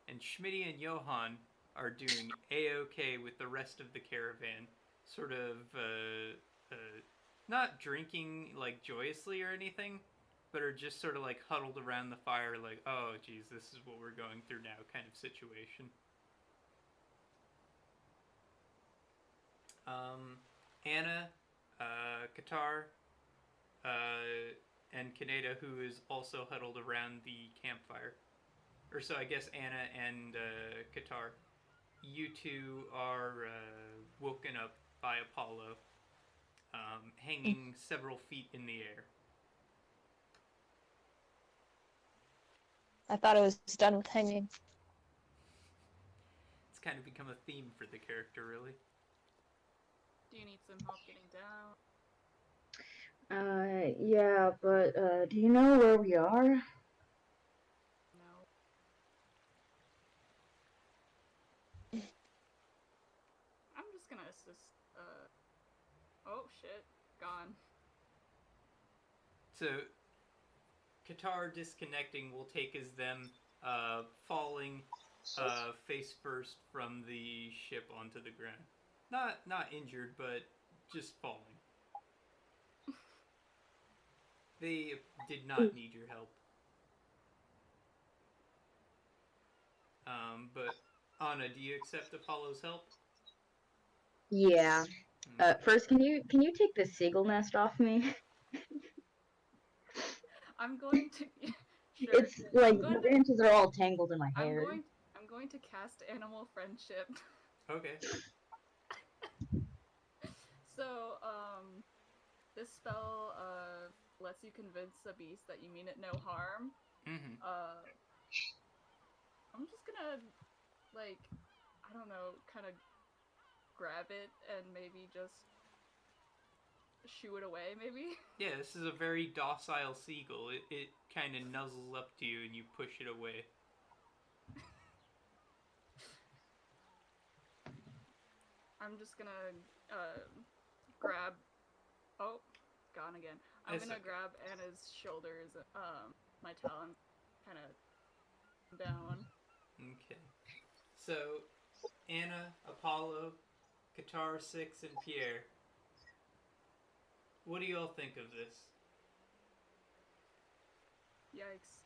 Speaker 7: and Schmitty and Johan are doing a-okay with the rest of the caravan, sort of not drinking like joyously or anything, but are just sort of like huddled around the fire, like, oh geez, this is what we're going through now, kind of situation. Anna, Qatar, and Kaneda, who is also huddled around the campfire. Or so I guess Anna and Qatar. You two are woken up by Apollo, hanging several feet in the air.
Speaker 3: I thought I was done with hanging.
Speaker 7: It's kind of become a theme for the character, really.
Speaker 4: Do you need some help getting down?
Speaker 5: Yeah, but, do you know where we are?
Speaker 4: No. I'm just gonna assist, oh shit, gone.
Speaker 7: So, Qatar disconnecting will take as them falling face first from the ship onto the ground. Not injured, but just falling. They did not need your help. But Anna, do you accept Apollo's help?
Speaker 5: Yeah. First, can you take the seagull nest off me?
Speaker 4: I'm going to. Sure.
Speaker 5: It's like the branches are all tangled in my hair.
Speaker 4: I'm going to cast animal friendship.
Speaker 7: Okay.
Speaker 4: So, this spell lets you convince a beast that you mean it no harm.
Speaker 7: Mm-hmm.
Speaker 4: I'm just gonna, like, I don't know, kind of grab it and maybe just shoo it away, maybe?
Speaker 7: Yeah, this is a very docile seagull. It kind of nuzzles up to you and you push it away.
Speaker 4: I'm just gonna grab. Oh, gone again. I'm gonna grab Anna's shoulders, my talons, kind of down.
Speaker 7: Okay. So, Anna, Apollo, Qatar 6, and Pierre. What do you all think of this?
Speaker 4: Yikes.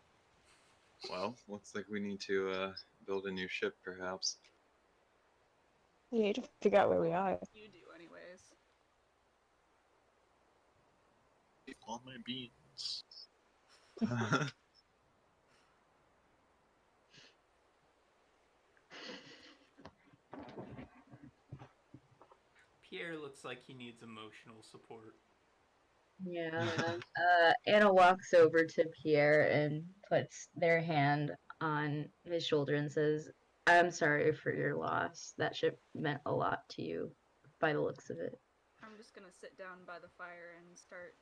Speaker 6: Well, looks like we need to build a new ship, perhaps.
Speaker 3: We need to figure out where we are.
Speaker 4: You do, anyways.
Speaker 2: All my beans.
Speaker 7: Pierre looks like he needs emotional support.
Speaker 5: Yeah. Anna walks over to Pierre and puts their hand on his shoulder and says, I'm sorry for your loss. That ship meant a lot to you, by the looks of it.
Speaker 4: I'm just gonna sit down by the fire and start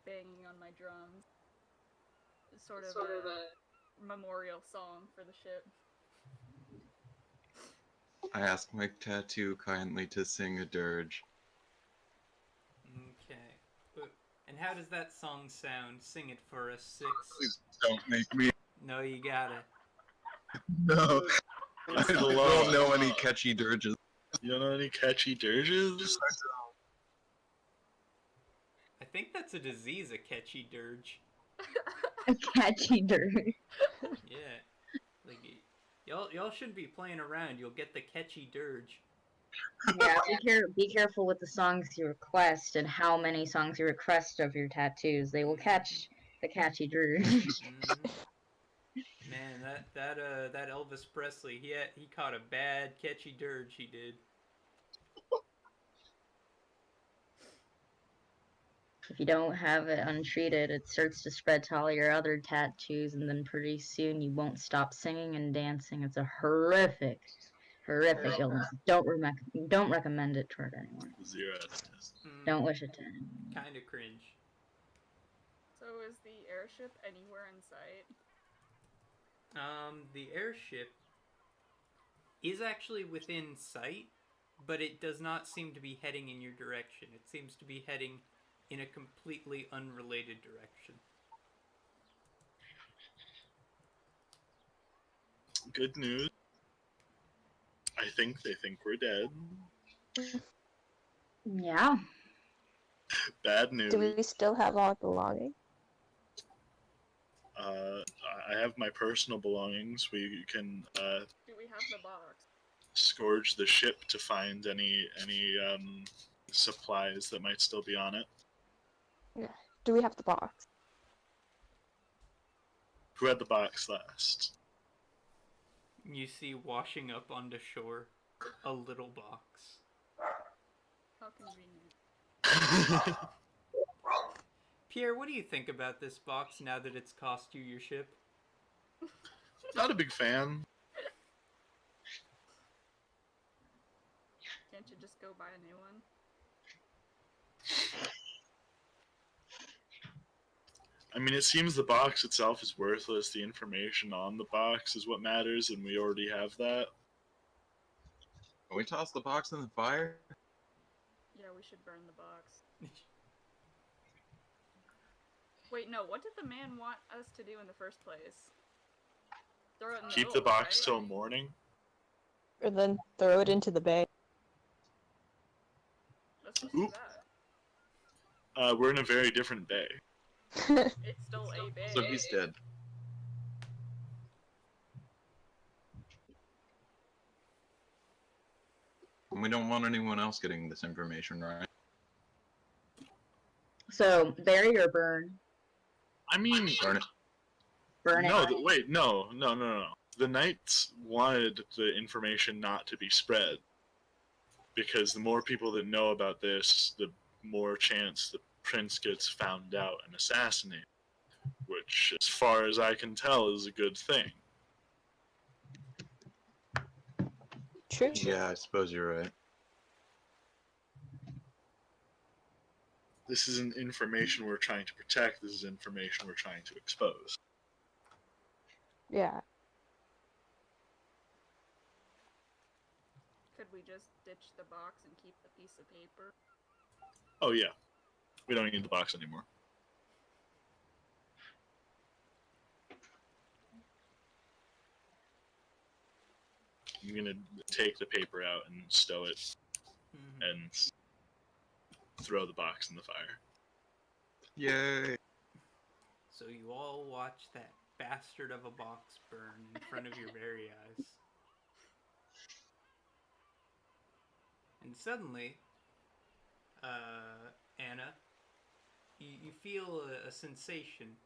Speaker 4: banging on my drums. Sort of a memorial song for the ship.
Speaker 6: I ask my tattoo kindly to sing a dirge.
Speaker 7: Okay. And how does that song sound? Sing it for us, Six.
Speaker 6: Please don't make me.
Speaker 7: No, you gotta.
Speaker 6: No.
Speaker 2: It's
Speaker 6: I
Speaker 2: the
Speaker 6: don't
Speaker 2: law.
Speaker 6: know any catchy dirges.
Speaker 2: You don't know any catchy dirges?
Speaker 7: I think that's a disease, a catchy dirge.
Speaker 5: A catchy dirge.
Speaker 7: Yeah. Like, y'all shouldn't be playing around. You'll get the catchy dirge.
Speaker 5: Yeah, be careful with the songs you request and how many songs you request of your tattoos. They will catch the catchy dirge.
Speaker 7: Mm-hmm. Man, that Elvis Presley, he caught a bad catchy dirge. He did.
Speaker 5: If you don't have it untreated, it starts to spread to all your other tattoos, and then pretty soon you won't stop singing and dancing. It's a horrific illness. Don't recommend it toward anyone.
Speaker 2: 0 out of 10.
Speaker 5: Don't wish it to anyone.
Speaker 7: Kind of cringe.
Speaker 4: So is the airship anywhere in sight?
Speaker 7: The airship is actually within sight, but it does not seem to be heading in your direction. It seems to be heading in a completely unrelated direction.
Speaker 2: Good news. I think they think we're dead.
Speaker 5: Yeah.
Speaker 2: Bad news.
Speaker 3: Do we still have all our belongings?
Speaker 2: I have my personal belongings. We can
Speaker 4: Do we have the box?
Speaker 2: scourge the ship to find any supplies that might still be on it.
Speaker 3: Yeah. Do we have the box?
Speaker 2: Who had the box last?
Speaker 7: You see washing up onto shore a little box.
Speaker 4: How convenient.
Speaker 7: Pierre, what do you think about this box now that it's cost you your ship?
Speaker 2: Not a big fan.
Speaker 4: Can't you just go buy a new one?
Speaker 2: I mean, it seems the box itself is worthless. The information on the box is what matters, and we already have that.
Speaker 6: Can we toss the box in the fire?
Speaker 4: Yeah, we should burn the box. Wait, no, what did the man want us to do in the first place? Throw it in
Speaker 2: Keep
Speaker 4: the
Speaker 2: the
Speaker 4: oak,
Speaker 2: box
Speaker 4: right?
Speaker 2: till morning.
Speaker 3: Or then throw it into the bay?
Speaker 4: Let's just do
Speaker 2: Oop.
Speaker 4: that.
Speaker 2: We're in a very different bay.
Speaker 4: It's still a bay.
Speaker 6: So he's dead. And we don't want anyone else getting this information, right?
Speaker 5: So bury or burn?
Speaker 2: I mean,
Speaker 6: Burn it.
Speaker 5: Burn
Speaker 2: no,
Speaker 5: it.
Speaker 2: wait, no. The Knights wanted the information not to be spread. Because the more people that know about this, the more chance the prince gets found out and assassinated. Which, as far as I can tell, is a good thing.
Speaker 3: True.
Speaker 6: Yeah, I suppose you're right.
Speaker 2: This isn't information we're trying to protect, this is information we're trying to expose.
Speaker 3: Yeah.
Speaker 4: Could we just ditch the box and keep the piece of paper?
Speaker 2: Oh yeah, we don't need the box anymore. I'm gonna take the paper out and stow it and throw the box in the fire.
Speaker 6: Yay!
Speaker 7: So you all watch that bastard of a box burn in front of your very eyes. And suddenly, Anna, you feel a sensation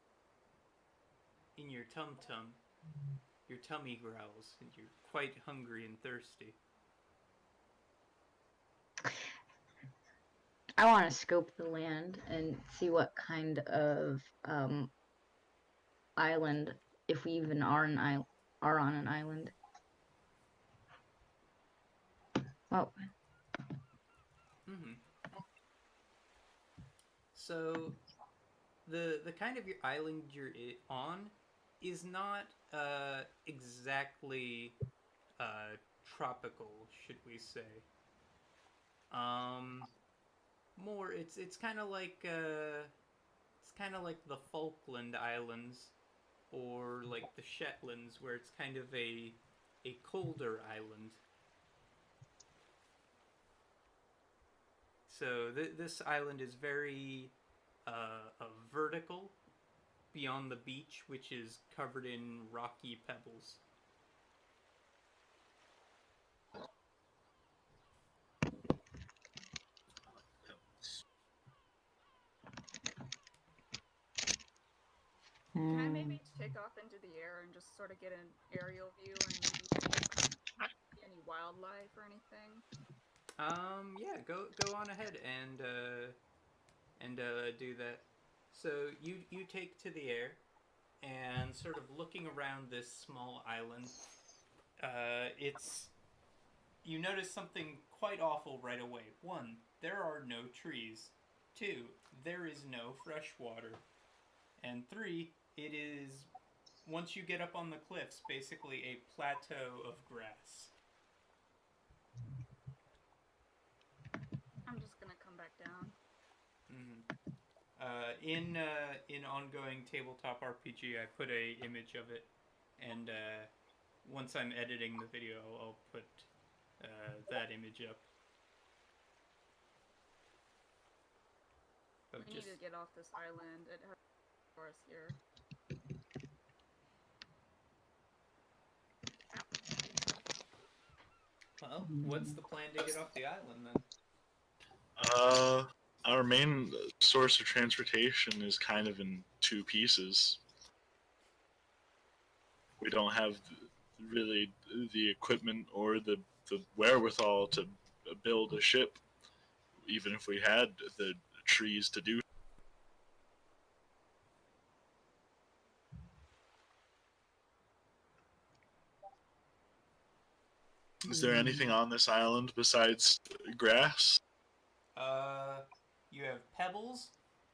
Speaker 7: in your tum-tum. Your tummy growls, and you're quite hungry and thirsty.
Speaker 5: I want to scope the land and see what kind of island, if we even are on an island. Oh.
Speaker 7: So, the kind of your island you're on is not exactly tropical, should we say? More, it's kind of like kind of like the Falkland Islands, or like the Shetlands, where it's kind of a colder island. So this island is very vertical beyond the beach, which is covered in rocky pebbles.
Speaker 4: Can I maybe take off into the air and just sort of get an aerial view and maybe see any wildlife or anything?
Speaker 7: Yeah, go on ahead and do that. So you take to the air and sort of looking around this small island. It's you notice something quite awful right away. One, there are no trees. Two, there is no fresh water. And three, it is, once you get up on the cliffs, basically a plateau of grass.
Speaker 4: I'm just gonna come back down.
Speaker 7: In ongoing tabletop RPG, I put a image of it, and once I'm editing the video, I'll put that image up.
Speaker 4: We need to get off this island. It has for us here.
Speaker 7: Well, what's the plan to get off the island then?
Speaker 2: Our main source of transportation is kind of in two pieces. We don't have really the equipment or the wherewithal to build a ship, even if we had the trees to do. Is there anything on this island besides grass?
Speaker 7: You have pebbles,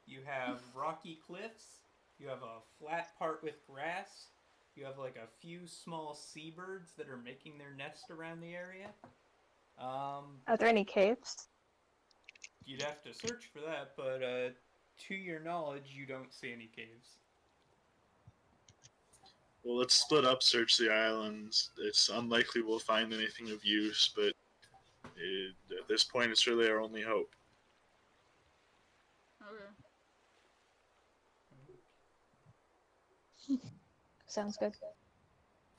Speaker 7: you have rocky cliffs, you have a flat part with grass, you have like a few small seabirds that are making their nest around the area.
Speaker 3: Are there any caves?
Speaker 7: You'd have to search for that, but to your knowledge, you don't see any caves.
Speaker 2: Well, let's split up, search the islands. It's unlikely we'll find anything of use, but at this point, it's really our only hope.
Speaker 4: Okay.
Speaker 3: Sounds good.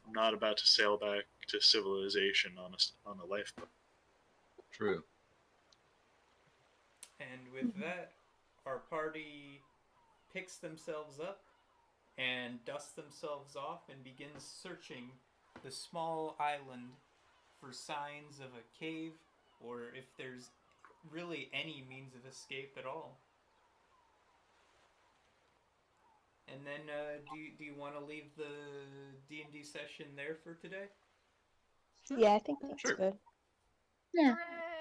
Speaker 2: I'm not about to sail back to civilization on a lifeboat.
Speaker 6: True.
Speaker 7: And with that, our party picks themselves up and dusts themselves off and begins searching the small island for signs of a cave or if there's really any means of escape at all. And then, do you want to leave the D&D session there for today?
Speaker 3: Yeah, I think that's
Speaker 7: Sure.
Speaker 3: good.
Speaker 5: Yeah.
Speaker 4: Hooray!